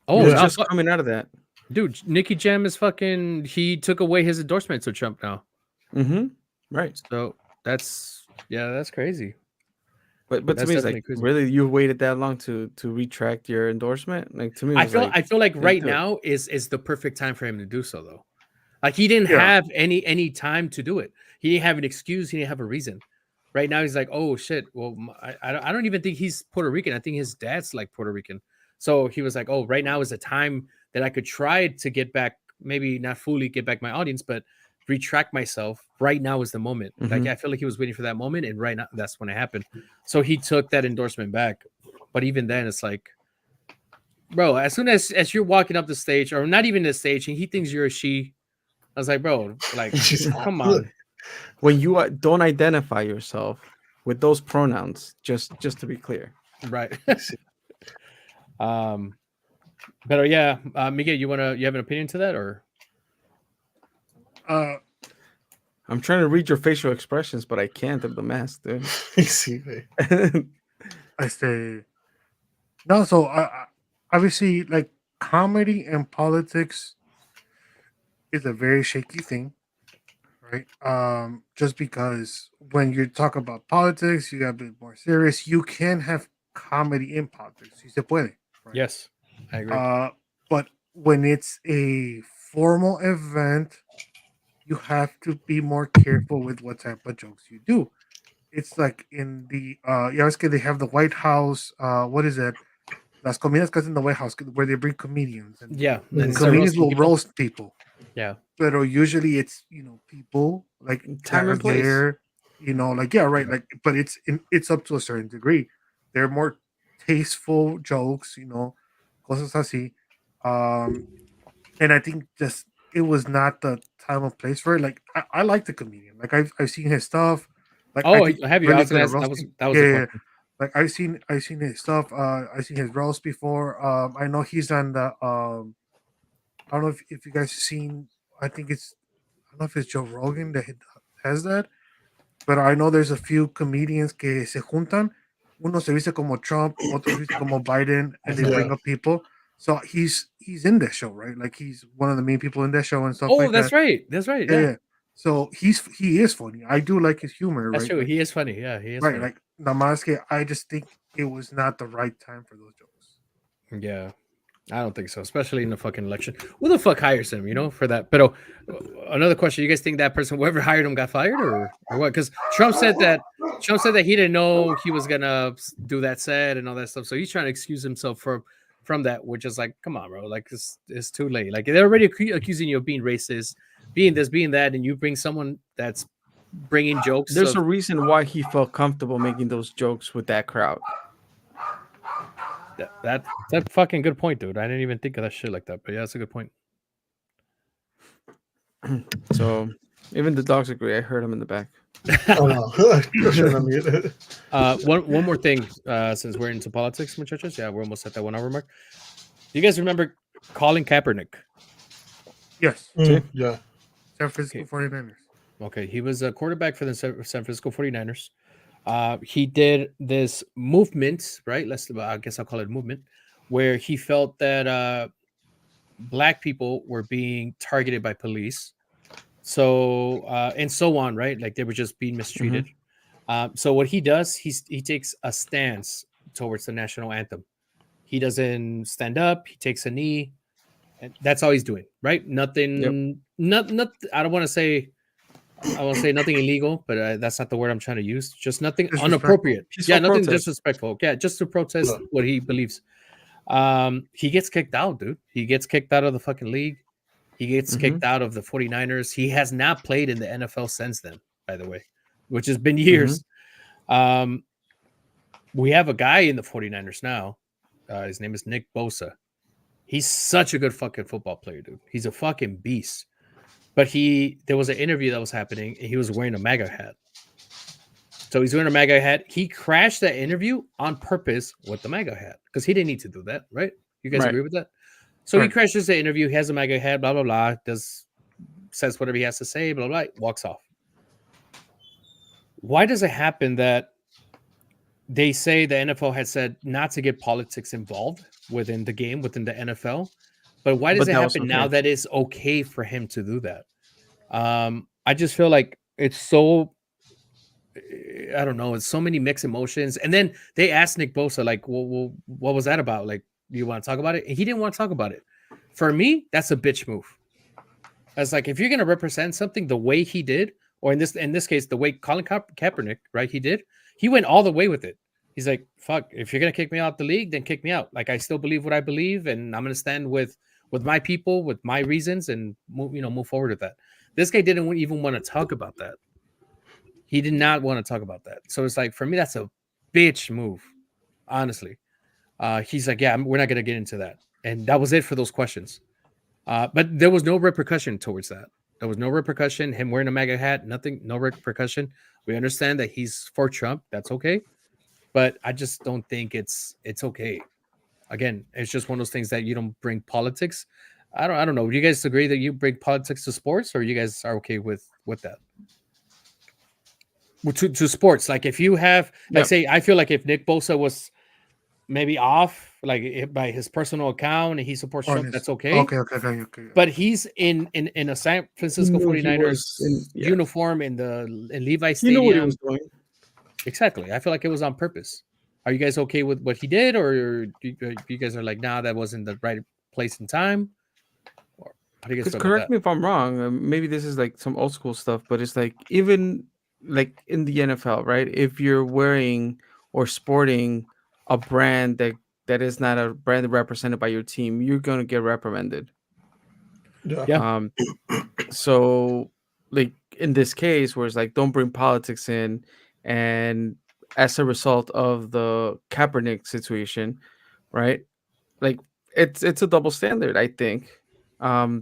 [SPEAKER 4] Oh,
[SPEAKER 1] he was just coming out of that.
[SPEAKER 4] Dude, Nicky Jam is fucking. He took away his endorsement to Trump now.
[SPEAKER 1] Mm-hmm. Right.
[SPEAKER 4] So that's crazy.
[SPEAKER 1] But to
[SPEAKER 4] That's
[SPEAKER 1] me, it's
[SPEAKER 4] definitely
[SPEAKER 1] like,
[SPEAKER 4] crazy.
[SPEAKER 1] really, you waited that long to retract your endorsement? Like, to me,
[SPEAKER 4] I
[SPEAKER 1] it's
[SPEAKER 4] feel like right
[SPEAKER 1] do it.
[SPEAKER 4] now is the perfect time for him to do so, though. Like he didn't
[SPEAKER 3] Yeah.
[SPEAKER 4] have any time to do it. He didn't have an excuse. He didn't have a reason. Right now, he's like, oh shit. Well, I don't even think he's Puerto Rican. I think his dad's like Puerto Rican. So he was like, oh, right now is the time that I could try to get back, maybe not fully get back my audience, but retract myself. Right now is the moment. Like
[SPEAKER 1] Mhm.
[SPEAKER 4] I feel like he was waiting for that moment, and right now that's when it happened. So he took that endorsement back. But even then, it's like, bro, as soon as you're walking up the stage, or not even the stage, and he thinks you're a she, I was like, bro, like, come on,
[SPEAKER 1] When you don't identify yourself with those pronouns, just to be clear.
[SPEAKER 4] right? But yeah, Miguel, you have an opinion to that, or
[SPEAKER 3] Uh,
[SPEAKER 1] I'm trying to read your facial expressions, but I can't of the mask, dude.
[SPEAKER 2] Sí, güey.
[SPEAKER 3] I say no. So obviously, like comedy and politics is a very shaky thing, right? Just because when you talk about politics, you got to be more serious. You can have comedy in politics. Si se puede, right?
[SPEAKER 4] yes, I agree.
[SPEAKER 3] But when it's a formal event, you have to be more careful with what type of jokes you do. It's like in the yeah, es que they have the White House. What is it? Las comidas que hacen in the White House where they bring comedians and
[SPEAKER 4] Yeah,
[SPEAKER 2] Mm.
[SPEAKER 4] and start
[SPEAKER 3] comedians
[SPEAKER 4] roasting
[SPEAKER 3] will
[SPEAKER 4] people.
[SPEAKER 3] roast people.
[SPEAKER 4] Yeah,
[SPEAKER 3] But usually it's people like
[SPEAKER 1] Time
[SPEAKER 3] that are
[SPEAKER 1] and place.
[SPEAKER 3] there, like yeah, right, like but it's up to a certain degree. They're more tasteful jokes, cosas así. And I think just it was not the time or place for it. Like I like the comedian. Like I've seen his stuff. Like I
[SPEAKER 4] Oh,
[SPEAKER 3] think
[SPEAKER 4] have you? I
[SPEAKER 3] really
[SPEAKER 4] was
[SPEAKER 3] good
[SPEAKER 4] gonna
[SPEAKER 3] at
[SPEAKER 4] ask.
[SPEAKER 3] roasting.
[SPEAKER 4] That was
[SPEAKER 3] Yeah,
[SPEAKER 4] the
[SPEAKER 3] yeah, yeah.
[SPEAKER 4] question.
[SPEAKER 3] Like I've seen his stuff. I've seen his roast before. I know he's on the I don't know if you guys have seen. I think I don't know if it's Joe Rogan that has that, but I know there's a few comedians que se juntan. Uno se viste como Trump, otro se viste como Biden, and they bring
[SPEAKER 2] Yeah.
[SPEAKER 3] up people. So he's in that show, right? Like he's one of the main people in that show and stuff
[SPEAKER 4] Oh,
[SPEAKER 3] like
[SPEAKER 4] that's
[SPEAKER 3] that.
[SPEAKER 4] right. That's right.
[SPEAKER 3] Yeah,
[SPEAKER 4] Yeah,
[SPEAKER 3] yeah. So he is funny. I do like his humor,
[SPEAKER 4] that's
[SPEAKER 3] right?
[SPEAKER 4] true.
[SPEAKER 3] Like,
[SPEAKER 4] He is funny. Yeah, he is
[SPEAKER 3] right,
[SPEAKER 4] funny.
[SPEAKER 3] like Namaste. I just think it was not the right time for those jokes.
[SPEAKER 4] Yeah, I don't think so, especially in the fucking election. Who the fuck hires him, for that? But another question: you guys think that person, whoever hired him, got fired or what? Because Trump said that he didn't know he was gonna do that set and all that stuff, so he's trying to excuse himself from that, which is like, come on, bro, like it's too late. Like they're already accusing you of being racist, being this, being that, and you bring someone that's bringing jokes.
[SPEAKER 1] There's
[SPEAKER 4] Of,
[SPEAKER 1] a reason why he felt comfortable making those jokes with that crowd.
[SPEAKER 4] that's a fucking good point, dude. I didn't even think of that shit like that, but yeah, that's a good point.
[SPEAKER 1] So even the dogs agree. I heard him in the back.
[SPEAKER 2] Oh, no. You're trying to mute it.
[SPEAKER 4] One more thing, since we're into politics, muchachos. Yeah, we're almost at that 1 hour mark. Do you guys remember Colin Kaepernick?
[SPEAKER 3] Yes,
[SPEAKER 2] Yeah.
[SPEAKER 3] San Francisco 49ers.
[SPEAKER 4] Okay, he was a quarterback for the San Francisco 49ers. He did this movement, right? I guess I'll call it a movement, where he felt that black people were being targeted by police. So and so on, right? Like they were just being mistreated. So what he does, he takes a stance towards the national anthem. He doesn't stand up. He takes a knee, and that's all he's doing, right? Nothing. Not. I don't want to say. I want to say nothing illegal, but that's not the word I'm trying to use. Just nothing
[SPEAKER 3] Disrespectful.
[SPEAKER 4] inappropriate.
[SPEAKER 1] Peaceful
[SPEAKER 4] Yeah, nothing
[SPEAKER 1] protest.
[SPEAKER 4] disrespectful. Yeah, just to protest
[SPEAKER 2] Yeah.
[SPEAKER 4] what he believes. He gets kicked out, dude. He gets kicked out of the fucking league. He gets kicked out of the 49ers. He has not played in the NFL since then, by the way, which has been years. We have a guy in the 49ers now. His name is Nick Bosa. He's such a good fucking football player, dude. He's a fucking beast. But there was an interview that was happening, and he was wearing a MAGA hat. So he's wearing a MAGA hat. He crashed that interview on purpose with the MAGA hat because he didn't need to do that, right? You guys
[SPEAKER 1] Right.
[SPEAKER 4] agree with that? So he
[SPEAKER 3] Right.
[SPEAKER 4] crashes the interview. He has a MAGA hat, blah, blah, blah. Says whatever he has to say, blah, blah, walks off. Why does it happen that they say the NFL had said not to get politics involved within the game, within the NFL, But why does
[SPEAKER 1] But
[SPEAKER 4] it
[SPEAKER 1] that was
[SPEAKER 4] happen now
[SPEAKER 1] okay.
[SPEAKER 4] that it's okay for him to do that? I just feel like it's so, I don't know, it's so many mixed emotions. And then they asked Nick Bosa, like, well, what was that about? Like, do you want to talk about it? And he didn't want to talk about it. For me, that's a bitch move. That's like, if you're gonna represent something the way he did, or in this case, the way Colin Kaepernick, right? He went all the way with it. He's like, fuck, if you're gonna kick me out the league, then kick me out. Like, I still believe what I believe, and I'm gonna stand with my people, with my reasons, and move forward with that. This guy didn't even want to talk about that. He did not want to talk about that. So it's like, for me, that's a bitch move, honestly. He's like, yeah, we're not gonna get into that, and that was it for those questions. But there was no repercussion towards that. There was no repercussion. Him wearing a MAGA hat, nothing, no repercussion. We understand that he's for Trump. That's okay. But I just don't think it's okay. Again, it's just one of those things that you don't bring politics. I don't know. Do you guys agree that you bring politics to sports, or you guys are okay with that? Well, to sports, like if you have, like, say, I feel like if Nick Bosa was maybe off, like by his personal account, and he supports Trump, that's okay.
[SPEAKER 3] Okay.
[SPEAKER 4] But he's in a San Francisco 49ers uniform in Levi
[SPEAKER 1] He
[SPEAKER 4] Stadium.
[SPEAKER 1] knew what he was doing.
[SPEAKER 4] Exactly. I feel like it was on purpose. Are you guys okay with what he did, or you guys are like, nah, that wasn't the right place and time? Or how do you guys feel about
[SPEAKER 1] Correct
[SPEAKER 4] that?
[SPEAKER 1] me if I'm wrong. Maybe this is like some old school stuff, but it's like even like in the NFL, right? If you're wearing or sporting a brand that is not a brand represented by your team, you're gonna get reprimanded.
[SPEAKER 2] Yeah.
[SPEAKER 1] So like in this case, where it's like don't bring politics in, and as a result of the Kaepernick situation, right? Like it's a double standard, I think. Um,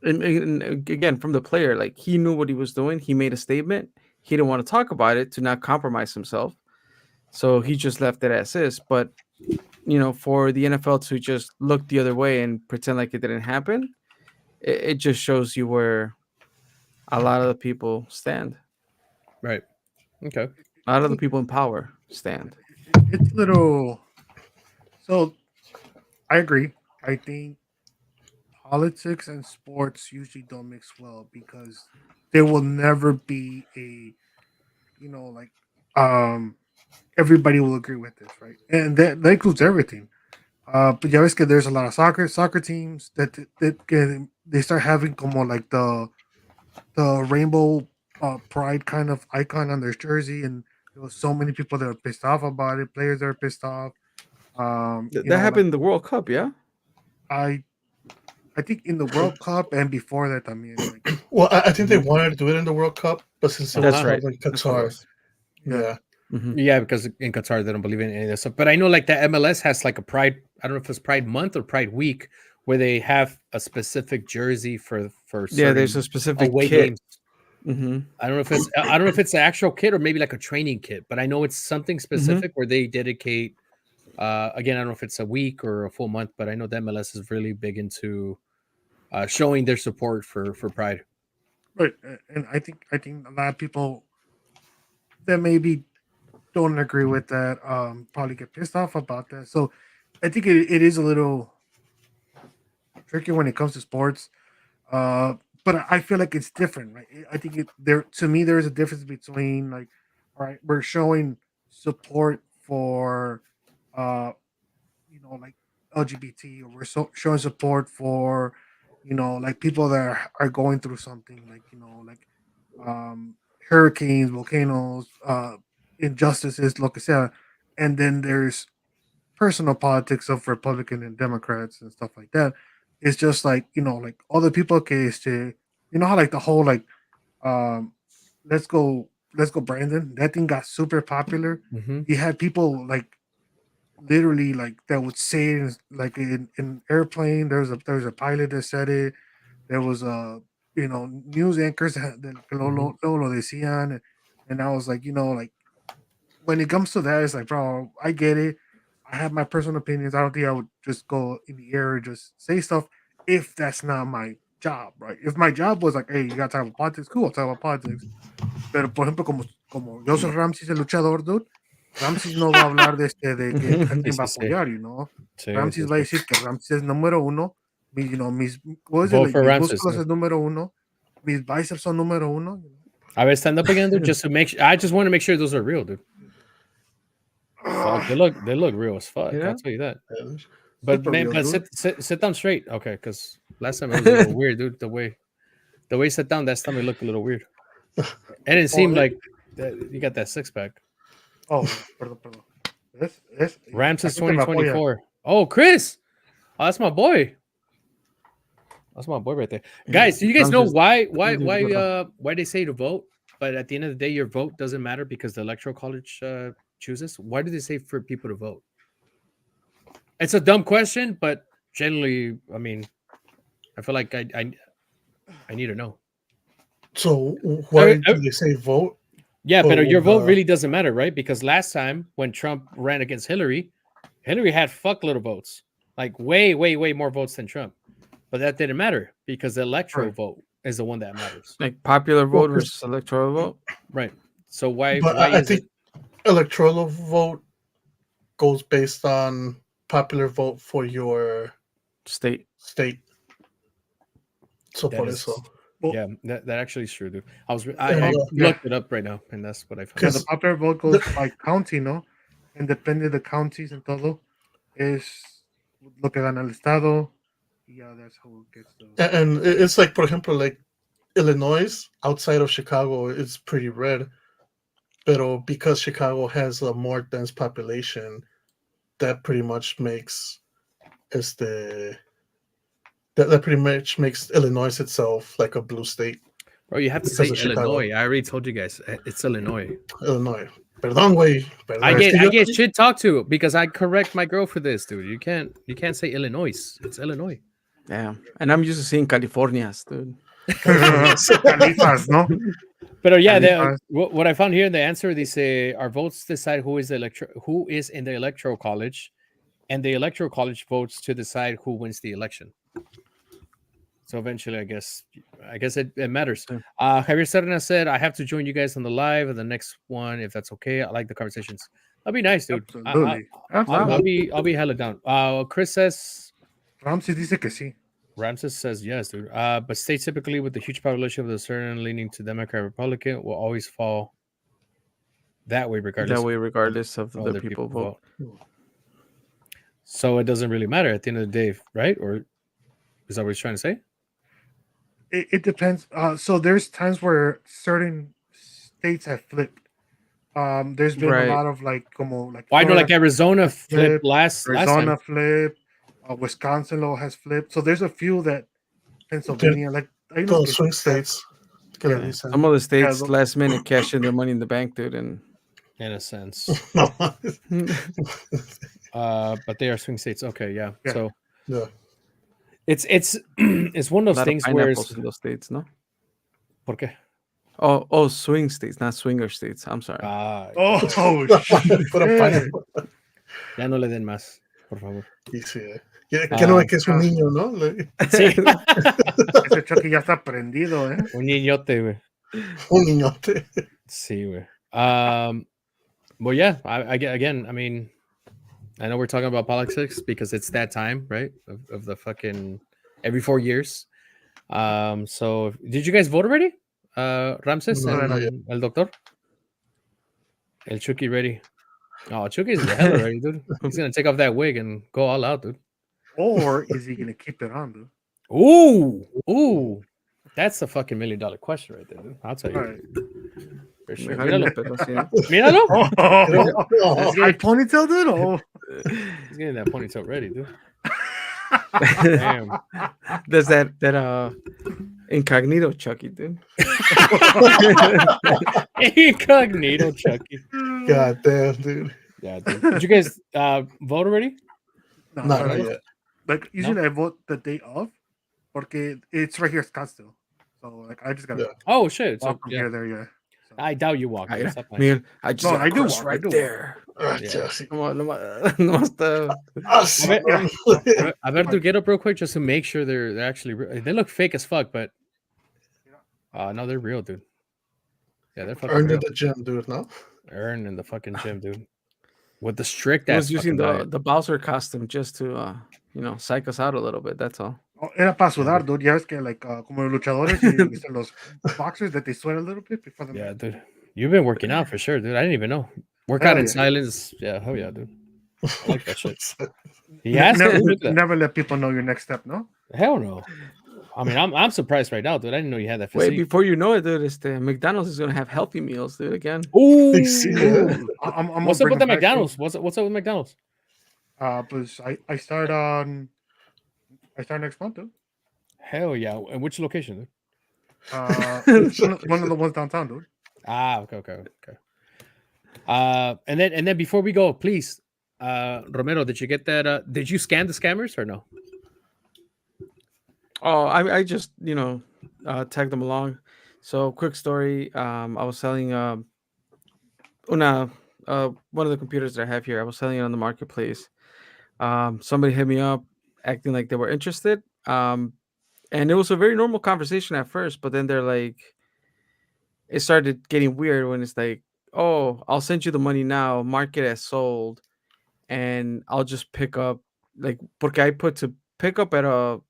[SPEAKER 4] Mhm.
[SPEAKER 1] and again, from the player, like he knew what he was doing. He made a statement. He didn't want to talk about it to not compromise himself, so he just left it as is. But for the NFL to just look the other way and pretend like it didn't happen, it just shows you where a lot of the people stand.
[SPEAKER 4] Right. Okay.
[SPEAKER 1] A lot of the people in power stand.
[SPEAKER 3] It's little. So I agree. I think politics and sports usually don't mix well because there will never be a, like, um, everybody will agree with this, right? And that includes everything. But ya ves que there's a lot of soccer teams they start having como like the rainbow pride kind of icon on their jersey, and there was so many people that are pissed off about it. Players that are pissed off.
[SPEAKER 1] That
[SPEAKER 3] Like
[SPEAKER 1] happened in the World Cup, yeah.
[SPEAKER 3] I I think in the World Cup and before that, I mean, like,
[SPEAKER 2] Well, I think they wanted to do it in the World Cup, but since it was
[SPEAKER 1] That's right.
[SPEAKER 2] held in
[SPEAKER 1] That's what it
[SPEAKER 2] Qatar,
[SPEAKER 1] was.
[SPEAKER 3] yeah.
[SPEAKER 4] Yeah, because in Qatar they don't believe in any of this stuff. But I know like the MLS has like a Pride. I don't know if it's Pride Month or Pride Week, where they have a specific jersey for
[SPEAKER 1] Yeah, there's
[SPEAKER 4] certain
[SPEAKER 1] a specific
[SPEAKER 4] away
[SPEAKER 1] kit.
[SPEAKER 4] games.
[SPEAKER 1] Mm-hmm.
[SPEAKER 4] I don't know if it's the actual kit or maybe like a training kit, but I know it's something specific where they dedicate. Again, I don't know if it's a week or a full month, but I know the MLS is really big into showing their support for Pride.
[SPEAKER 3] Right, and I think a lot of people that maybe don't agree with that probably get pissed off about that. So I think it is a little tricky when it comes to sports. But I feel like it's different, right? I think there to me there is a difference between, like, all right, we're showing support for uh like LGBT, or we're showing support for like people that are going through something, like like um hurricanes, volcanoes, injustices, lo que sea. And then there's personal politics of Republican and Democrats and stuff like that. It's just like, like all the people que how like the whole like um let's go Brandon, that thing got super popular. You had people like literally like that would say it like in airplane. There's a pilot that said it. There was a news anchors that lo decían, and I was like, like when it comes to that, it's like, bro, I get it. I have my personal opinions. I don't think I would just go in the air and just say stuff if that's not my job, right? If my job was like, hey, you got to talk about politics, cool, I'll talk about politics. Pero por ejemplo, como yo soy Ramses el luchador, dude, Ramses no va a hablar de que a quién va a
[SPEAKER 4] Sí.
[SPEAKER 3] apoyar, Ramses va a decir que Ramses es número uno mis, what is it?
[SPEAKER 4] Vote
[SPEAKER 3] Like,
[SPEAKER 4] for
[SPEAKER 3] mis
[SPEAKER 4] Ramses,
[SPEAKER 3] músculos
[SPEAKER 4] no?
[SPEAKER 3] es número uno. Mis bíceps son número uno.
[SPEAKER 4] A ver, stand up again, dude, just to make sure. I just want to make sure those are real, dude. Fuck, they look real as fuck.
[SPEAKER 1] Yeah.
[SPEAKER 4] I'll tell you that.
[SPEAKER 2] Yeah.
[SPEAKER 4] But
[SPEAKER 3] Super
[SPEAKER 4] man,
[SPEAKER 3] real,
[SPEAKER 4] but
[SPEAKER 3] dude.
[SPEAKER 4] sit down straight, okay? Because last time it was a little weird, dude. The way you sat down, that stomach looked a little weird. And it seemed like you got that six pack.
[SPEAKER 3] Oh, perdón.
[SPEAKER 4] Ramses
[SPEAKER 3] Aquí te me apoya.
[SPEAKER 4] 2024. Oh, Chris. Oh, that's my boy. That's my boy right there. Guys, do you guys know why they say to vote, but at the end of the day, your vote doesn't matter because the electoral college chooses? Why do they say for people to vote? It's a dumb question, but generally, I mean, I feel like I need to know.
[SPEAKER 2] So why do they say vote?
[SPEAKER 4] Yeah, but your vote really doesn't matter, right? Because last time when Trump ran against Hillary had fuckload of votes, like way more votes than Trump. But that didn't matter because the electoral vote is the one that matters.
[SPEAKER 1] Like popular vote versus electoral vote.
[SPEAKER 4] Right. So why
[SPEAKER 2] I
[SPEAKER 4] is
[SPEAKER 2] think electoral vote goes based on popular vote for your
[SPEAKER 1] state.
[SPEAKER 2] So por eso.
[SPEAKER 4] Yeah, that actually is true, dude. I looked it up right now, and that's what I found.
[SPEAKER 3] Yeah, the popular vote goes by county, no? And depende de counties and todo, es lo que gana el estado. Yeah, that's how it gets those.
[SPEAKER 2] And it's like, for example, like Illinois outside of Chicago is pretty red, but because Chicago has a more dense population, that pretty much makes that pretty much makes Illinois itself like a blue state.
[SPEAKER 4] Bro, you have to say Illinois. I already told you guys it's Illinois.
[SPEAKER 2] Perdón, güey.
[SPEAKER 4] I get shit talked to because I correct my girl for this, dude. You can't say Illinois. It's Illinois.
[SPEAKER 1] Yeah, and I'm used to seeing Californias, dude.
[SPEAKER 3] Califas, no?
[SPEAKER 4] But yeah, what I found here in the answer, they say our votes decide who is in the electoral college, and the electoral college votes to decide who wins the election. So eventually, I guess it matters. Javier Serna said, "I have to join you guys on the live and the next one if that's okay. I like the conversations. That'd be nice, dude.
[SPEAKER 3] Absolutely.
[SPEAKER 4] I'll be hella down." Chris says,
[SPEAKER 3] Ramses dice que sí.
[SPEAKER 4] Ramses says yes, dude. But states typically with a huge population of a certain leaning to Democrat, Republican will always fall that way, regardless
[SPEAKER 1] of the people vote.
[SPEAKER 4] So it doesn't really matter at the end of the day, right? Or is that what he's trying to say?
[SPEAKER 3] It depends. So there's times where certain states have flipped. There's been a lot of like
[SPEAKER 4] Arizona flipped last
[SPEAKER 3] Arizona flipped. Wisconsin law has flipped. So there's a few that Pennsylvania, like
[SPEAKER 2] those swing states.
[SPEAKER 1] Yeah. Some of the states last minute cash in their money in the bank, dude, and
[SPEAKER 4] in a sense. But they are swing states. Okay, yeah. So
[SPEAKER 2] yeah.
[SPEAKER 4] It's one of those things where
[SPEAKER 1] in those states, no?
[SPEAKER 4] ¿Por qué?
[SPEAKER 1] Oh, swing states, not swinger states. I'm sorry.
[SPEAKER 4] Ya no le den más, por favor.
[SPEAKER 2] Que no es que es un niño, ¿no?
[SPEAKER 4] Sí.
[SPEAKER 3] Ese Chucky ya está prendido, ¿eh?
[SPEAKER 4] Un niñote, güey.
[SPEAKER 2] Un niñote.
[SPEAKER 4] Sí, güey. Well, yeah. I mean, I know we're talking about politics because it's that time, right? Of the fucking every 4 years. So did you guys vote already? Ramses and El Doctor? El Chucky ready. Oh, Chucky's hella ready, dude. He's gonna take off that wig and go all out, dude.
[SPEAKER 3] Or is he gonna keep it on, dude?
[SPEAKER 4] Ooh. That's the fucking $1 million question right there, dude. I'll tell you.
[SPEAKER 3] Right.
[SPEAKER 4] For sure. Míralo.
[SPEAKER 3] High ponytail, dude? Oh.
[SPEAKER 4] He's getting that ponytail ready, dude. Damn.
[SPEAKER 1] There's that incognito Chucky, dude.
[SPEAKER 4] Incognito Chucky.
[SPEAKER 2] God damn, dude.
[SPEAKER 4] Yeah, dude. Did you guys vote already?
[SPEAKER 2] No, not yet.
[SPEAKER 3] Like usually I vote the day of, porque it's right here at Scottsdale. So like I just gotta.
[SPEAKER 4] Oh shit!
[SPEAKER 3] Walk from here there, yeah. So.
[SPEAKER 4] I doubt you walk.
[SPEAKER 1] I do walk
[SPEAKER 4] right
[SPEAKER 1] there.
[SPEAKER 2] Come
[SPEAKER 1] on,
[SPEAKER 4] I better to get up real quick just to make sure they're actually. They look fake as fuck, but no, they're real, dude. Yeah, they're fucking.
[SPEAKER 2] Earned in the gym, dude. No,
[SPEAKER 4] earned in the fucking gym, dude. With the strict.
[SPEAKER 1] I was using the Bowser costume just to psych us out a little bit. That's all.
[SPEAKER 3] Oh, era para
[SPEAKER 2] Yeah.
[SPEAKER 3] sudar, dude. Ya ves que, like, como los luchadores y los boxers that they sweat a little bit before the
[SPEAKER 4] Yeah,
[SPEAKER 3] match.
[SPEAKER 4] dude. You've been working out for sure, dude. I didn't even know. Work out
[SPEAKER 3] Hell
[SPEAKER 4] in
[SPEAKER 3] yeah.
[SPEAKER 4] silence. Yeah, hell yeah, dude. I like that shit. He has to.
[SPEAKER 3] Never,
[SPEAKER 4] Look at that.
[SPEAKER 3] never let people know your next step, no?
[SPEAKER 4] Hell no. I mean, I'm surprised right now, dude. I didn't know you had that
[SPEAKER 1] Wait,
[SPEAKER 4] physique.
[SPEAKER 1] before you know it, dude, McDonald's is gonna have healthy meals, dude. Again.
[SPEAKER 4] Ooh.
[SPEAKER 2] see that?
[SPEAKER 3] I'm
[SPEAKER 4] What's
[SPEAKER 3] gonna
[SPEAKER 4] up with the
[SPEAKER 3] bring 'em back, too.
[SPEAKER 4] McDonald's? What's up with McDonald's?
[SPEAKER 3] Pues I start next month, dude.
[SPEAKER 4] Hell yeah. And which location, dude?
[SPEAKER 3] One of the ones downtown, dude.
[SPEAKER 4] Ah, okay. And then before we go, please, Romero, did you get that? Did you scan the scammers or no?
[SPEAKER 1] Oh, I just tagged them along. So quick story. I was selling one of the computers that I have here. I was selling it on the marketplace. Somebody hit me up acting like they were interested. And it was a very normal conversation at first, but then they're like, it started getting weird when it's like, oh, I'll send you the money now, mark it as sold, and I'll just pick up, like, porque I put to pick up at a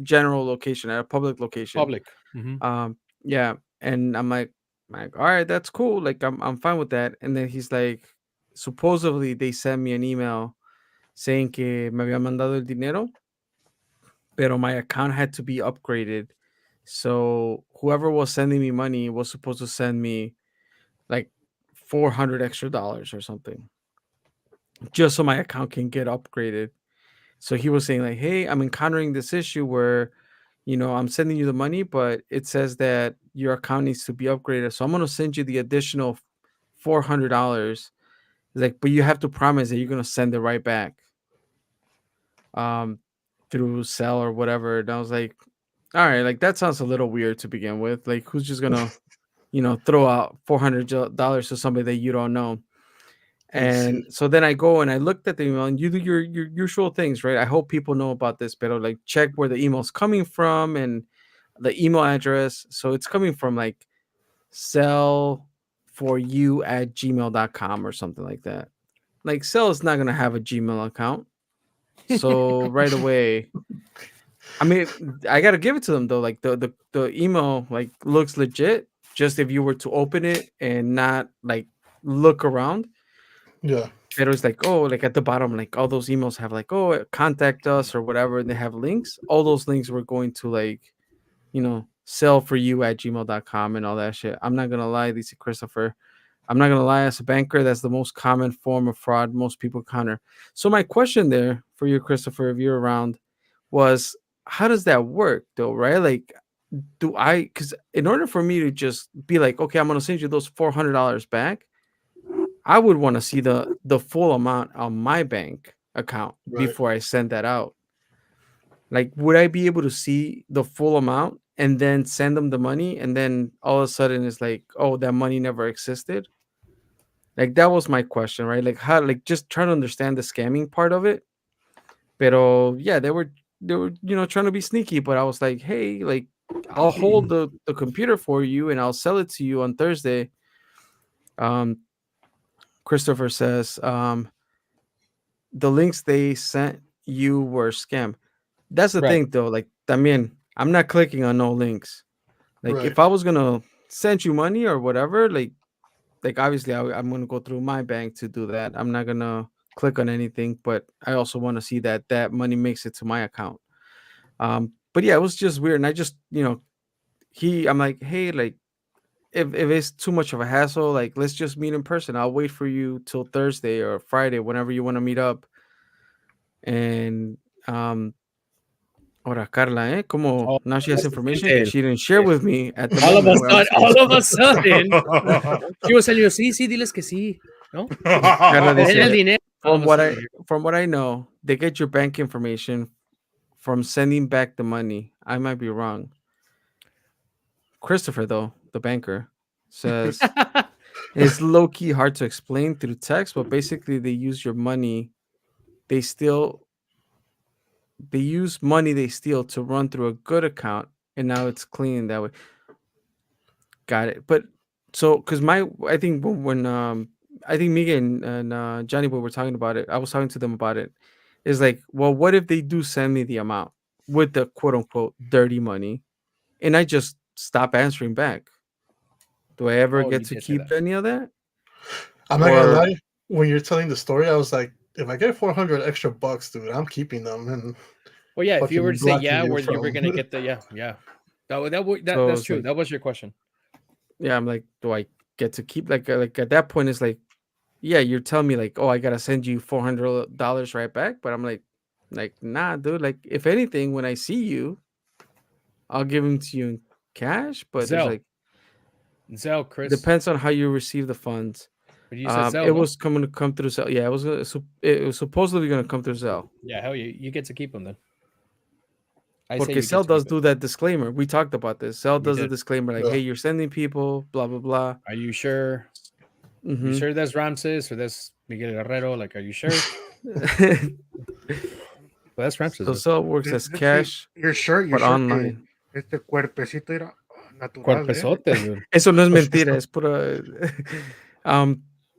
[SPEAKER 1] general location, at a public location.
[SPEAKER 4] Public. Mhm.
[SPEAKER 1] Yeah, and I'm like, all right, that's cool. Like, I'm fine with that. And then he's like, supposedly they sent me an email saying que me había mandado el dinero, pero my account had to be upgraded. So whoever was sending me money was supposed to send me like $400 extra or something, just so my account can get upgraded. So he was saying like, hey, I'm encountering this issue where, I'm sending you the money, but it says that your account needs to be upgraded. So I'm going to send you the additional $400. Like, but you have to promise that you're going to send it right back through Cell or whatever. And I was like, all right, like that sounds a little weird to begin with. Like, who's just going to, throw out $400 to somebody that you don't know? And so then I go and I looked at the email, and you do your usual things, right? I hope people know about this, but like check where the email's coming from and the email address. So it's coming from like sellforyou@gmail.com or something like that. Like Cell is not gonna have a Gmail account. So right away, I mean, I gotta give it to them though. Like the email like looks legit. Just if you were to open it and not like look around.
[SPEAKER 2] Yeah.
[SPEAKER 1] It was like, oh, like at the bottom, like all those emails have like, oh, contact us or whatever. And they have links. All those links were going to like, sellforyou@gmail.com and all that shit. I'm not gonna lie, Lisa Christopher. I'm not gonna lie, as a banker, that's the most common form of fraud most people encounter. So my question there for you, Christopher, if you're around, was how does that work though, right? Like, because in order for me to just be like, okay, I'm gonna send you those $400 back, I would want to see the full amount on my bank account before I send that out. Like, would I be able to see the full amount and then send them the money, and then all of a sudden it's like, oh, that money never existed? Like, that was my question, right? Like, how, like, just trying to understand the scamming part of it. Pero yeah, they were trying to be sneaky, but I was like, hey, like, I'll hold the computer for you and I'll sell it to you on Thursday. Christopher says, the links they sent you were scam. That's the thing though. Like, también, I'm not clicking on no links. Like, if I was gonna send you money or whatever, like obviously I'm gonna go through my bank to do that. I'm not gonna click on anything, but I also want to see that money makes it to my account. But yeah, it was just weird. And I just, I'm like, hey, like, if it's too much of a hassle, like, let's just meet in person. I'll wait for you till Thursday or Friday, whenever you want to meet up. And ahora Carla, como now she has information that she didn't share with me at the moment.
[SPEAKER 4] All of a sudden, she was telling you, sí, diles que sí, ¿no?
[SPEAKER 1] Carla dice,
[SPEAKER 4] El dinero.
[SPEAKER 1] from what I know, they get your bank information from sending back the money. I might be wrong. Christopher, though, the banker, says it's low-key hard to explain through text, but basically they use your money. They use money they steal to run through a good account, and now it's clean that way. Got it. But so, because I think when I think Miguel and Johnny Boy were talking about it, I was talking to them about it. Is like, well, what if they do send me the amount? with the quote unquote dirty money, and I just stop answering back. Do I ever
[SPEAKER 4] Oh,
[SPEAKER 1] get
[SPEAKER 4] you
[SPEAKER 1] to
[SPEAKER 4] did say
[SPEAKER 1] keep
[SPEAKER 4] that.
[SPEAKER 1] any of that?
[SPEAKER 2] I'm not gonna
[SPEAKER 1] Or
[SPEAKER 2] lie. When you're telling the story, I was like, if I get 400 extra bucks, dude, I'm keeping them and
[SPEAKER 4] Well, yeah. If you were
[SPEAKER 2] fucking
[SPEAKER 4] to say
[SPEAKER 2] blocking
[SPEAKER 4] yeah,
[SPEAKER 2] you
[SPEAKER 4] where you were
[SPEAKER 2] from.
[SPEAKER 4] gonna get the yeah.
[SPEAKER 1] so
[SPEAKER 4] That's
[SPEAKER 1] it's
[SPEAKER 4] true.
[SPEAKER 1] like,
[SPEAKER 4] That was your question.
[SPEAKER 1] yeah, I'm like, do I get to keep like at that point it's like, yeah, you're telling me like, oh, I gotta send you $400 right back, but I'm like, nah, dude. Like, if anything, when I see you, I'll give them to you in cash. But there's
[SPEAKER 4] Zell,
[SPEAKER 1] like,
[SPEAKER 4] Zell, Chris.
[SPEAKER 1] depends on how you receive the funds.
[SPEAKER 4] But you said Zell,
[SPEAKER 1] It
[SPEAKER 4] no?
[SPEAKER 1] was coming to come through Zelle. Yeah, it was supposedly gonna come through Zelle.
[SPEAKER 4] Yeah, hell yeah. You get to keep them then. I say
[SPEAKER 1] Porque
[SPEAKER 4] you get
[SPEAKER 1] Zelle
[SPEAKER 4] to
[SPEAKER 1] does
[SPEAKER 4] keep it.
[SPEAKER 1] do that disclaimer. We talked about this. Zelle
[SPEAKER 4] We
[SPEAKER 1] does a
[SPEAKER 4] did.
[SPEAKER 1] disclaimer like,
[SPEAKER 2] Yeah.
[SPEAKER 1] hey, you're sending people, blah blah blah.
[SPEAKER 4] Are you sure? You
[SPEAKER 1] Mhm.
[SPEAKER 4] sure that's Ramses or that's Miguel Guerrero? Like, are you sure? Well, that's Ramses.
[SPEAKER 1] So
[SPEAKER 4] Dude.
[SPEAKER 1] Zelle works as cash,
[SPEAKER 3] You're sure
[SPEAKER 1] but
[SPEAKER 3] que
[SPEAKER 1] online.
[SPEAKER 3] este cuerpecito era natural,
[SPEAKER 4] Cuerpezotes, dude.
[SPEAKER 1] Eso no es mentira. Es pura.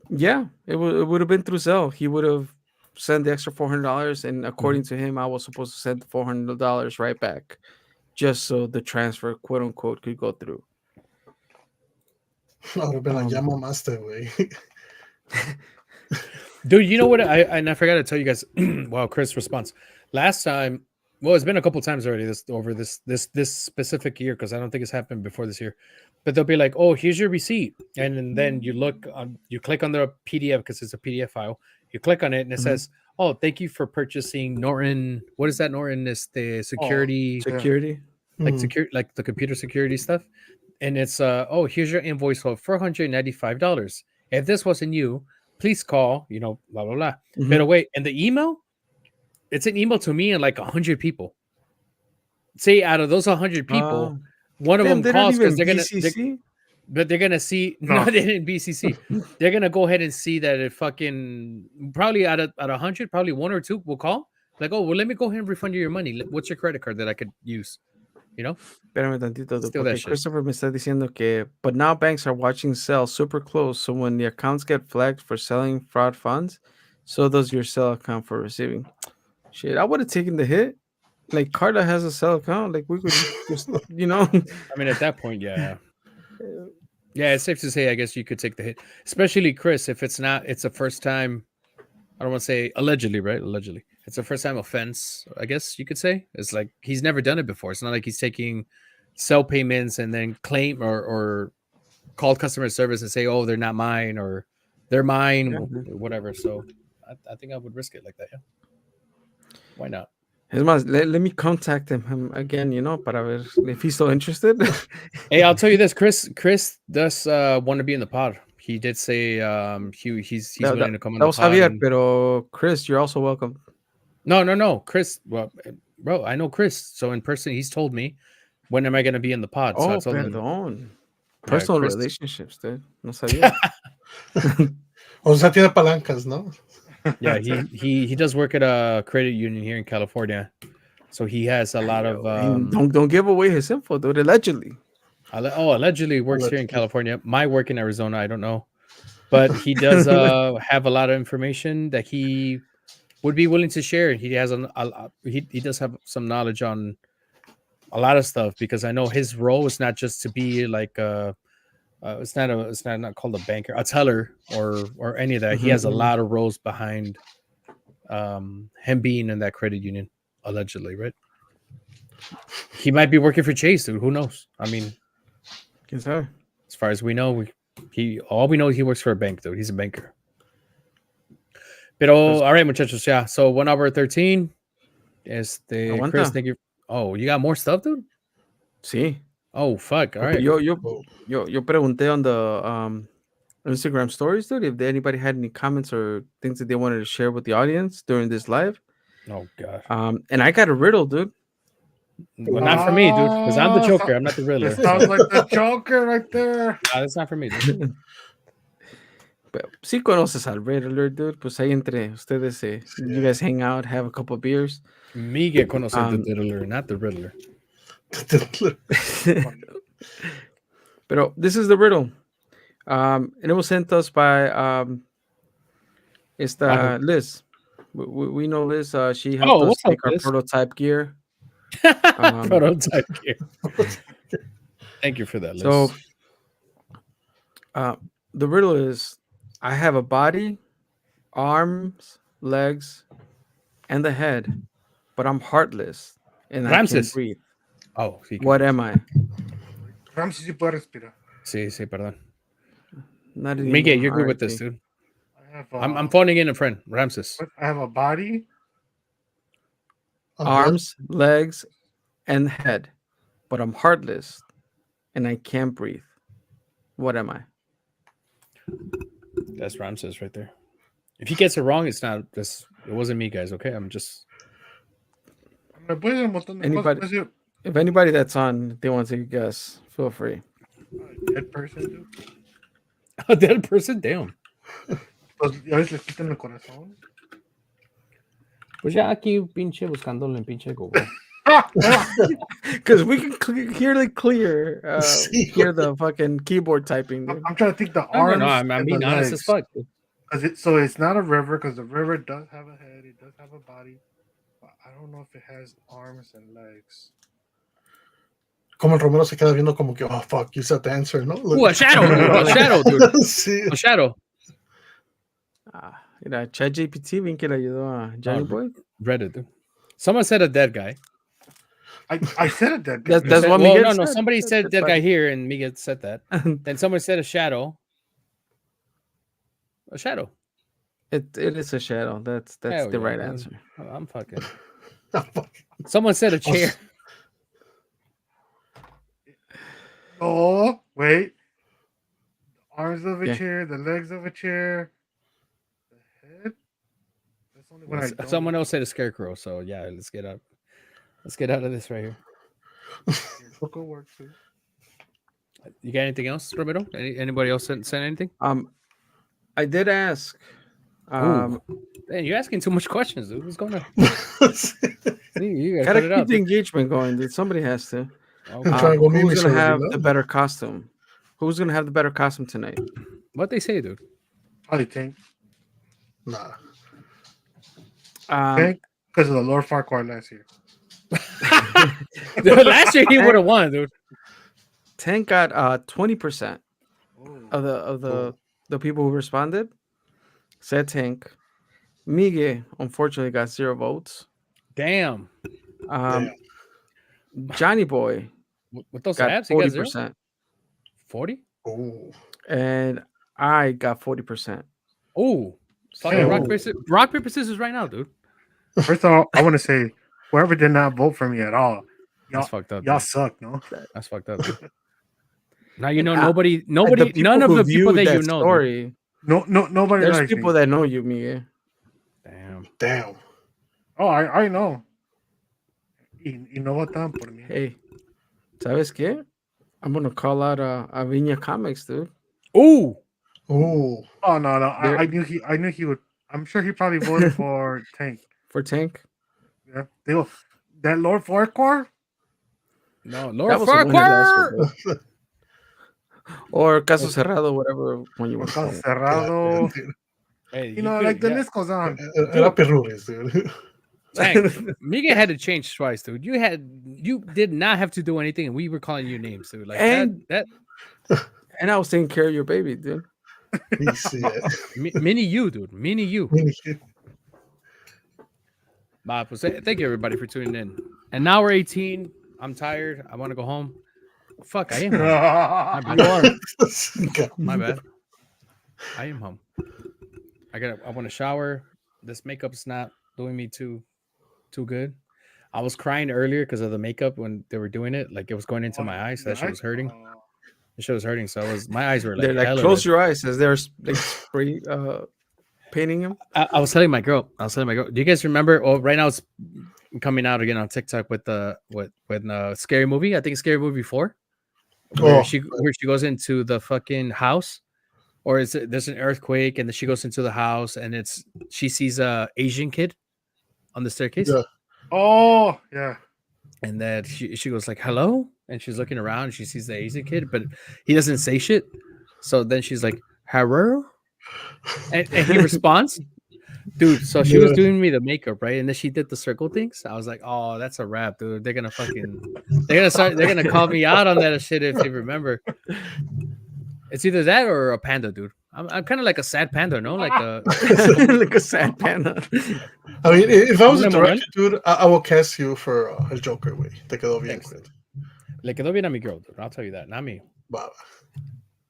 [SPEAKER 1] Yeah, it would have been through Zelle. He would have sent the extra $400, and according to him, I was supposed to send the $400 right back, just so the transfer, quote unquote, could go through.
[SPEAKER 2] I would have been like,
[SPEAKER 1] Um,
[SPEAKER 2] llama master, way.
[SPEAKER 4] Dude, you know what? I forgot to tell you guys. Wow, Chris' response. Last time, well, it's been a couple times already. This specific year because I don't think it's happened before this year. But they'll be like, "Oh, here's your receipt," and then you click on the PDF because it's a PDF file. You click on it and it says, "Oh, thank you for purchasing Norton." What is that? Norton is the security,
[SPEAKER 1] security.
[SPEAKER 4] like
[SPEAKER 2] Hmm.
[SPEAKER 4] secure, like the computer security stuff. And it's oh, here's your invoice for $495. If this wasn't you, please call, blah blah blah. But wait, and the email, it's an email to me and like 100 people. Say out of those 100 people, one of
[SPEAKER 1] Damn,
[SPEAKER 4] them
[SPEAKER 1] they don't
[SPEAKER 4] calls because
[SPEAKER 1] even
[SPEAKER 4] they're gonna see
[SPEAKER 3] No.
[SPEAKER 4] no, they didn't BCC. They're gonna go ahead and see that it fucking probably out of 100, probably one or two will call like, oh well, let me go ahead and refund you your money. What's your credit card that I could use?
[SPEAKER 1] Espérame tantito, dude,
[SPEAKER 4] Steal that
[SPEAKER 1] porque
[SPEAKER 4] shit.
[SPEAKER 1] Christopher me está diciendo que, but now banks are watching Zelle super close, so when the accounts get flagged for selling fraud funds, so does your Zelle account for receiving. Shit, I would have taken the hit. Like Carla has a Zelle account, like we could just,
[SPEAKER 4] I mean, at that point, yeah. Yeah, it's safe to say, I guess you could take the hit, especially Chris, if it's a first time. I don't want to say allegedly, right? Allegedly, it's a first time offense. I guess you could say it's like he's never done it before. It's not like he's taking cell payments and then claim or call customer service and say, "Oh, they're not mine" or "They're mine,"
[SPEAKER 1] Yeah.
[SPEAKER 4] or whatever. So I think I would risk it like that. Yeah, why not?
[SPEAKER 1] Es más, let me contact him again, para ver if he's still interested.
[SPEAKER 4] Hey, I'll tell you this, Chris. Chris does want to be in the pod. He did say he's willing to come on
[SPEAKER 1] That
[SPEAKER 4] the
[SPEAKER 1] was
[SPEAKER 4] pod.
[SPEAKER 1] Javier, pero Chris, you're also welcome.
[SPEAKER 4] No, Chris. Well, bro, I know Chris. So in person, he's told me, when am I going to be in the pod? So I
[SPEAKER 1] Oh,
[SPEAKER 4] told him,
[SPEAKER 1] perdón. Personal
[SPEAKER 4] Chris.
[SPEAKER 1] relationships, dude. No sabía.
[SPEAKER 2] O sea, tiene palancas, ¿no?
[SPEAKER 4] Yeah, he does work at a credit union here in California. So he has a lot of
[SPEAKER 1] don't give away his info, dude. Allegedly.
[SPEAKER 4] Allegedly works here in California. My work in Arizona, I don't know. But he does have a lot of information that he would be willing to share. He has he does have some knowledge on a lot of stuff because I know his role is not just to be like it's not called a banker, a teller or any of that. He has a lot of roles behind him being in that credit union, allegedly, right? He might be working for Chase, dude. Who knows? I mean,
[SPEAKER 1] Quién sabe?
[SPEAKER 4] as far as we know, all we know he works for a bank, dude. He's a banker. Pero all right, muchachos, yeah. So 1 hour 13. Chris, thank you. Oh, you got more stuff, dude?
[SPEAKER 1] Sí.
[SPEAKER 4] Oh, fuck. All right.
[SPEAKER 1] Yo pregunté on the Instagram stories, dude, if anybody had any comments or things that they wanted to share with the audience during this live.
[SPEAKER 4] Oh, God.
[SPEAKER 1] And I got a riddle, dude.
[SPEAKER 4] Well, not for me, dude, because I'm the Joker. I'm not the Riddler.
[SPEAKER 3] It sounds like the Joker right there.
[SPEAKER 4] No, that's not for me, dude.
[SPEAKER 1] Pero sí conoces al Riddler, dude. Pues ahí entre ustedes, you guys hang out, have a couple of beers.
[SPEAKER 4] Miguel conoce the Riddler, not the Riddler.
[SPEAKER 1] Pero this is the riddle. And it was sent us by Liz. We know Liz. She helped us
[SPEAKER 4] what's up,
[SPEAKER 1] make our
[SPEAKER 4] Liz?
[SPEAKER 1] prototype gear.
[SPEAKER 4] Prototype gear. Thank you for that.
[SPEAKER 1] So,
[SPEAKER 4] Liz.
[SPEAKER 1] the riddle is: I have a body, arms, legs, and the head, but I'm heartless and I can't
[SPEAKER 4] Ramses.
[SPEAKER 1] breathe.
[SPEAKER 4] Oh, sí,
[SPEAKER 1] What am I?
[SPEAKER 3] Ramses sí puede respirar.
[SPEAKER 4] sí, perdón.
[SPEAKER 1] Not anymore.
[SPEAKER 4] Miguel, you're good with
[SPEAKER 1] RIP.
[SPEAKER 4] this, dude.
[SPEAKER 3] I have,
[SPEAKER 4] I'm phoning in a friend, Ramses.
[SPEAKER 3] I have a body.
[SPEAKER 1] Arms, legs, and head, but I'm heartless and I can't breathe. What am I?
[SPEAKER 4] That's Ramses right there. If he gets it wrong, it's not. It wasn't me, guys. Okay, I'm just.
[SPEAKER 3] Me puede decir un montón de
[SPEAKER 1] Anybody-
[SPEAKER 3] cosas. Puede decir,
[SPEAKER 1] If anybody that's on, they want to take a guess, feel free.
[SPEAKER 3] dead person, dude.
[SPEAKER 4] A dead person, damn.
[SPEAKER 3] Pues ya ves, les quitan el corazón.
[SPEAKER 4] Pues ya aquí pinche buscándolo en pinche Google.
[SPEAKER 1] Because we can clearly
[SPEAKER 2] Sí,
[SPEAKER 1] hear
[SPEAKER 2] güey.
[SPEAKER 1] the fucking keyboard typing. Dude.
[SPEAKER 3] I'm trying to think the
[SPEAKER 4] No,
[SPEAKER 3] arms.
[SPEAKER 4] I'm
[SPEAKER 3] and
[SPEAKER 4] being
[SPEAKER 3] the
[SPEAKER 4] honest
[SPEAKER 3] legs.
[SPEAKER 4] as fuck. Dude.
[SPEAKER 3] So it's not a river because the river does have a head, it does have a body, but I don't know if it has arms and legs.
[SPEAKER 2] Como el Romero se queda viendo como que, oh, fuck, you said the answer, ¿no?
[SPEAKER 4] Ooh, a shadow, dude. A shadow, dude.
[SPEAKER 2] Sí.
[SPEAKER 4] A shadow.
[SPEAKER 1] Mira, ChatGPT bien que le ayudó a Johnny Boy.
[SPEAKER 4] Reddit, dude. Someone said a dead guy.
[SPEAKER 3] I said it that
[SPEAKER 1] That's
[SPEAKER 4] Said-
[SPEAKER 1] what
[SPEAKER 4] well,
[SPEAKER 1] Miguel
[SPEAKER 4] no.
[SPEAKER 1] said.
[SPEAKER 4] Somebody said dead
[SPEAKER 1] That's
[SPEAKER 4] guy here, and Miguel said that. Then someone said a shadow. A shadow.
[SPEAKER 1] It is a shadow. That's
[SPEAKER 4] Hell
[SPEAKER 1] the
[SPEAKER 4] yeah,
[SPEAKER 1] right
[SPEAKER 4] man.
[SPEAKER 1] answer.
[SPEAKER 4] I'm fucking. Someone said a chair.
[SPEAKER 3] Oh, wait. The arms of a
[SPEAKER 1] Yeah.
[SPEAKER 3] chair, the legs of a chair, the head. That's only when I don't.
[SPEAKER 4] Someone else said a scarecrow. So yeah, let's get out. Let's get out of this right here.
[SPEAKER 3] Book of work too.
[SPEAKER 4] You got anything else, Roberto? Anybody else send anything?
[SPEAKER 1] I did ask.
[SPEAKER 4] Man, you're asking too much questions, dude. What's going on? You gotta
[SPEAKER 1] Gotta
[SPEAKER 4] cut it
[SPEAKER 1] keep
[SPEAKER 4] out.
[SPEAKER 1] the engagement going, dude. Somebody has to.
[SPEAKER 4] Okay.
[SPEAKER 2] Trying to go
[SPEAKER 1] Who's
[SPEAKER 2] memes
[SPEAKER 1] gonna
[SPEAKER 2] already,
[SPEAKER 1] have
[SPEAKER 2] no?
[SPEAKER 1] the better costume? Who's gonna have the better costume tonight?
[SPEAKER 4] What they say, dude?
[SPEAKER 3] Probably Tank.
[SPEAKER 2] Nah.
[SPEAKER 3] Tank because of the Lord Farquhar last year.
[SPEAKER 4] Dude, last year he would have won, dude.
[SPEAKER 1] Tank got 20% of the people who responded said Tank. Miguel unfortunately got 0 votes.
[SPEAKER 4] Damn.
[SPEAKER 1] Johnny Boy
[SPEAKER 4] With those
[SPEAKER 1] got
[SPEAKER 4] abs, he got 0?
[SPEAKER 1] 40%,
[SPEAKER 4] 40?
[SPEAKER 2] Oh.
[SPEAKER 1] and I got 40%.
[SPEAKER 4] Oh, fucking
[SPEAKER 3] Hey,
[SPEAKER 4] rock paper scissors right now, dude.
[SPEAKER 3] First of all, I want to say whoever did not vote for me at all,
[SPEAKER 4] That's fucked up.
[SPEAKER 3] y'all
[SPEAKER 4] Dude.
[SPEAKER 3] suck, no?
[SPEAKER 4] That's fucked up. Dude. Now you know
[SPEAKER 1] And,
[SPEAKER 4] nobody,
[SPEAKER 1] The people
[SPEAKER 4] none of
[SPEAKER 1] who
[SPEAKER 4] the people
[SPEAKER 1] viewed
[SPEAKER 4] that you know. Dude.
[SPEAKER 1] story,
[SPEAKER 3] Nobody
[SPEAKER 1] there's
[SPEAKER 3] likes
[SPEAKER 1] people
[SPEAKER 3] me.
[SPEAKER 1] that know you, Miguel.
[SPEAKER 2] Damn.
[SPEAKER 3] Oh, I know. Y no votan por mí.
[SPEAKER 1] Hey, ¿sabes qué? I'm gonna call out Aviña Comics, dude.
[SPEAKER 4] Ooh.
[SPEAKER 2] Oh.
[SPEAKER 3] Oh no, I knew he would. I'm sure he probably voted for Tank.
[SPEAKER 1] For Tank?
[SPEAKER 3] Yeah, that Lord Farquhar.
[SPEAKER 4] No,
[SPEAKER 1] That
[SPEAKER 4] Lord
[SPEAKER 1] was a winner last
[SPEAKER 4] Farquhar.
[SPEAKER 1] year, bro. Or Caso Cerrado, whatever one you want to call it.
[SPEAKER 3] Cerrado.
[SPEAKER 4] Hey,
[SPEAKER 3] You know, like the list goes on.
[SPEAKER 2] Era Perruris, dude.
[SPEAKER 4] Tank, Miguel had to change twice, dude. You did not have to do anything, and we were calling you names, dude. Like
[SPEAKER 1] And-
[SPEAKER 4] that
[SPEAKER 1] And I was taking care of your baby, dude.
[SPEAKER 4] mini you, dude. Mini you. Pues, thank you everybody for tuning in. And now we're 18. I'm tired. I want to go home. Fuck, I am home. My bad. I am home. I want to shower. This makeup's not doing me too good. I was crying earlier because of the makeup when they were doing it. Like it was going into my eyes. So that shit was hurting. The shit was hurting. So my eyes were like,
[SPEAKER 1] They're like,
[SPEAKER 4] hella
[SPEAKER 1] close
[SPEAKER 4] red.
[SPEAKER 1] your eyes as they're like spray painting him.
[SPEAKER 4] I was telling my girl. Do you guys remember? Oh, right now it's coming out again on TikTok with Scary Movie. I think it's Scary Movie 4, where she goes into the fucking house, or there's an earthquake and then she goes into the house and she sees a Asian kid on the staircase.
[SPEAKER 2] Yeah.
[SPEAKER 3] Oh yeah.
[SPEAKER 4] And then she goes like, hello, and she's looking around and she sees the Asian kid, but he doesn't say shit. So then she's like, hello, and he responds. Dude, so she was doing me the makeup, right? And then she did the circle things. I was like, oh, that's a wrap, dude. They're gonna call me out on that shit if they remember. It's either that or a panda, dude. I'm kind of like a sad panda, no? Like
[SPEAKER 1] like a sad panda.
[SPEAKER 2] I mean, if I was a
[SPEAKER 4] ¿Una moral?
[SPEAKER 2] director, dude, I will cast you for a Joker, güey. Te quedó bien,
[SPEAKER 4] Thanks,
[SPEAKER 2] güey.
[SPEAKER 4] Le quedó bien a mi girl, dude. I'll tell you that, not me.
[SPEAKER 2] Va.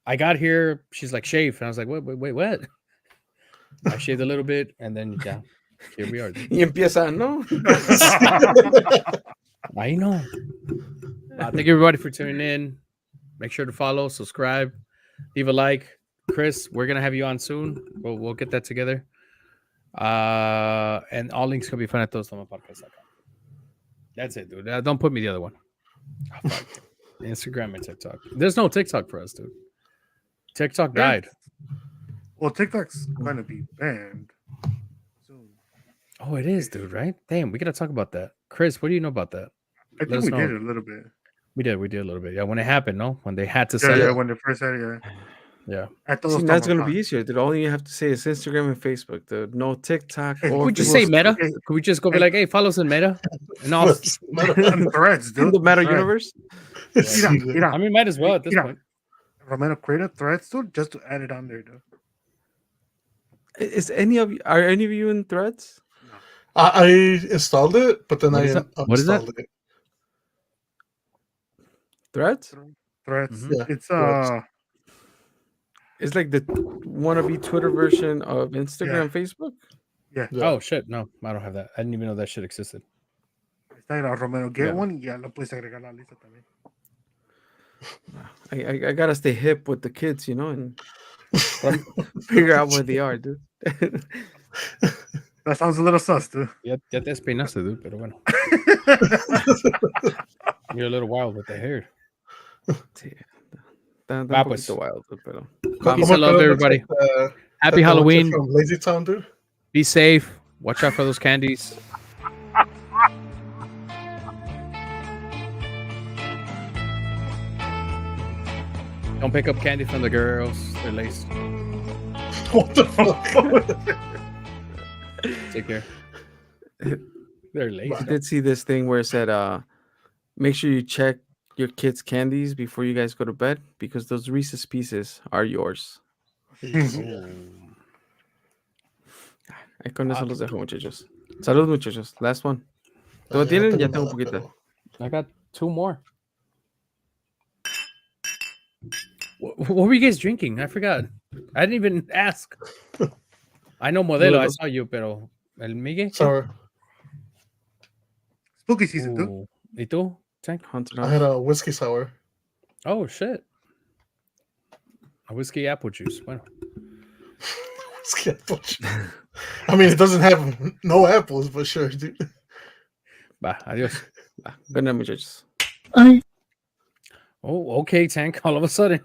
[SPEAKER 4] I got here, she's like, shave. And I was like, wait, what? I shaved a little bit, and then, yeah, here we are. Dude.
[SPEAKER 1] Y empieza, ¿no?
[SPEAKER 4] I know. Thank you, everybody, for tuning in. Make sure to follow, subscribe, leave a like. Chris, we're going to have you on soon. We'll get that together. And all links can be found at todostomadpodcast.com. That's it, dude. Don't put me the other one. Oh, fuck. Instagram and TikTok. There's no TikTok for us, dude. TikTok died.
[SPEAKER 3] Well, TikTok's going to be banned soon.
[SPEAKER 4] Oh, it is, dude, right? Damn, we got to talk about that. Chris, what do you know about that?
[SPEAKER 3] I think we did a little bit.
[SPEAKER 4] We did a little bit. Yeah, when it happened, no? When they had to
[SPEAKER 3] Yeah,
[SPEAKER 4] sell
[SPEAKER 3] yeah,
[SPEAKER 4] it.
[SPEAKER 3] when they first had it,
[SPEAKER 4] Yeah.
[SPEAKER 1] See, that's going to be easier, dude. All you have to say is Instagram and Facebook, dude. No TikTok.
[SPEAKER 3] Hey,
[SPEAKER 1] or
[SPEAKER 4] Could we just say Meta?
[SPEAKER 3] Hey.
[SPEAKER 4] Could we just go be like, hey, follow us in Meta? And all.
[SPEAKER 3] Threads,
[SPEAKER 1] in
[SPEAKER 3] dude.
[SPEAKER 1] the Meta
[SPEAKER 3] Threads.
[SPEAKER 1] universe?
[SPEAKER 4] I mean, might as well at this point.
[SPEAKER 3] Romero created Threads, dude, just to add it on there, dude.
[SPEAKER 1] Are any of you in Threads?
[SPEAKER 2] I installed it, but then
[SPEAKER 4] What
[SPEAKER 2] I
[SPEAKER 4] is that? What is that?
[SPEAKER 2] uninstalled it.
[SPEAKER 1] Threads?
[SPEAKER 3] Threads.
[SPEAKER 2] Yeah,
[SPEAKER 3] It's
[SPEAKER 2] Threads.
[SPEAKER 1] It's like the wannabe Twitter version of Instagram, Facebook.
[SPEAKER 3] Yeah.
[SPEAKER 2] Yeah.
[SPEAKER 4] Oh, shit. No, I don't have that. I didn't even know that shit existed.
[SPEAKER 3] Está ahí, Romero, get
[SPEAKER 4] Yeah.
[SPEAKER 3] one y ya lo puedes agregar a la lista también.
[SPEAKER 1] I gotta stay hip with the kids, you know, and figure out where they are, dude.
[SPEAKER 3] That sounds a little sus, dude.
[SPEAKER 4] Ya te despeinaste, dude, pero bueno. You're a little wild with the hair.
[SPEAKER 1] Sí, está un
[SPEAKER 4] Va, pues.
[SPEAKER 1] poquito wild, dude, pero
[SPEAKER 4] Peace and love, everybody. Happy Halloween.
[SPEAKER 2] From Lazy Town, dude.
[SPEAKER 4] Be safe. Watch out for those candies. Don't pick up candy from the girls. They're laced.
[SPEAKER 2] What the fuck?
[SPEAKER 4] Take care. They're laced.
[SPEAKER 1] I did see this thing where it said, make sure you check your kids' candies before you guys go to bed because those Reese's Pieces are yours. Ahí con eso los dejo, muchachos. Salud, muchachos. Last one. ¿Todo tienen? Ya tengo un poquito.
[SPEAKER 4] I got 2 more. What were you guys drinking? I forgot. I didn't even ask. I know Modelo. I saw you, pero el Miguel.
[SPEAKER 2] Sorry.
[SPEAKER 3] Spooky season, dude.
[SPEAKER 4] Ooh. ¿Y tú, Tank?
[SPEAKER 2] I had a whiskey sour.
[SPEAKER 4] Oh, shit. A whiskey apple juice. Bueno.
[SPEAKER 2] Whiskey apple juice. I mean, it doesn't have no apples, but sure, dude.
[SPEAKER 4] Va, adios.
[SPEAKER 1] Good night, muchachos.
[SPEAKER 4] Oh, okay, Tank. All of a sudden.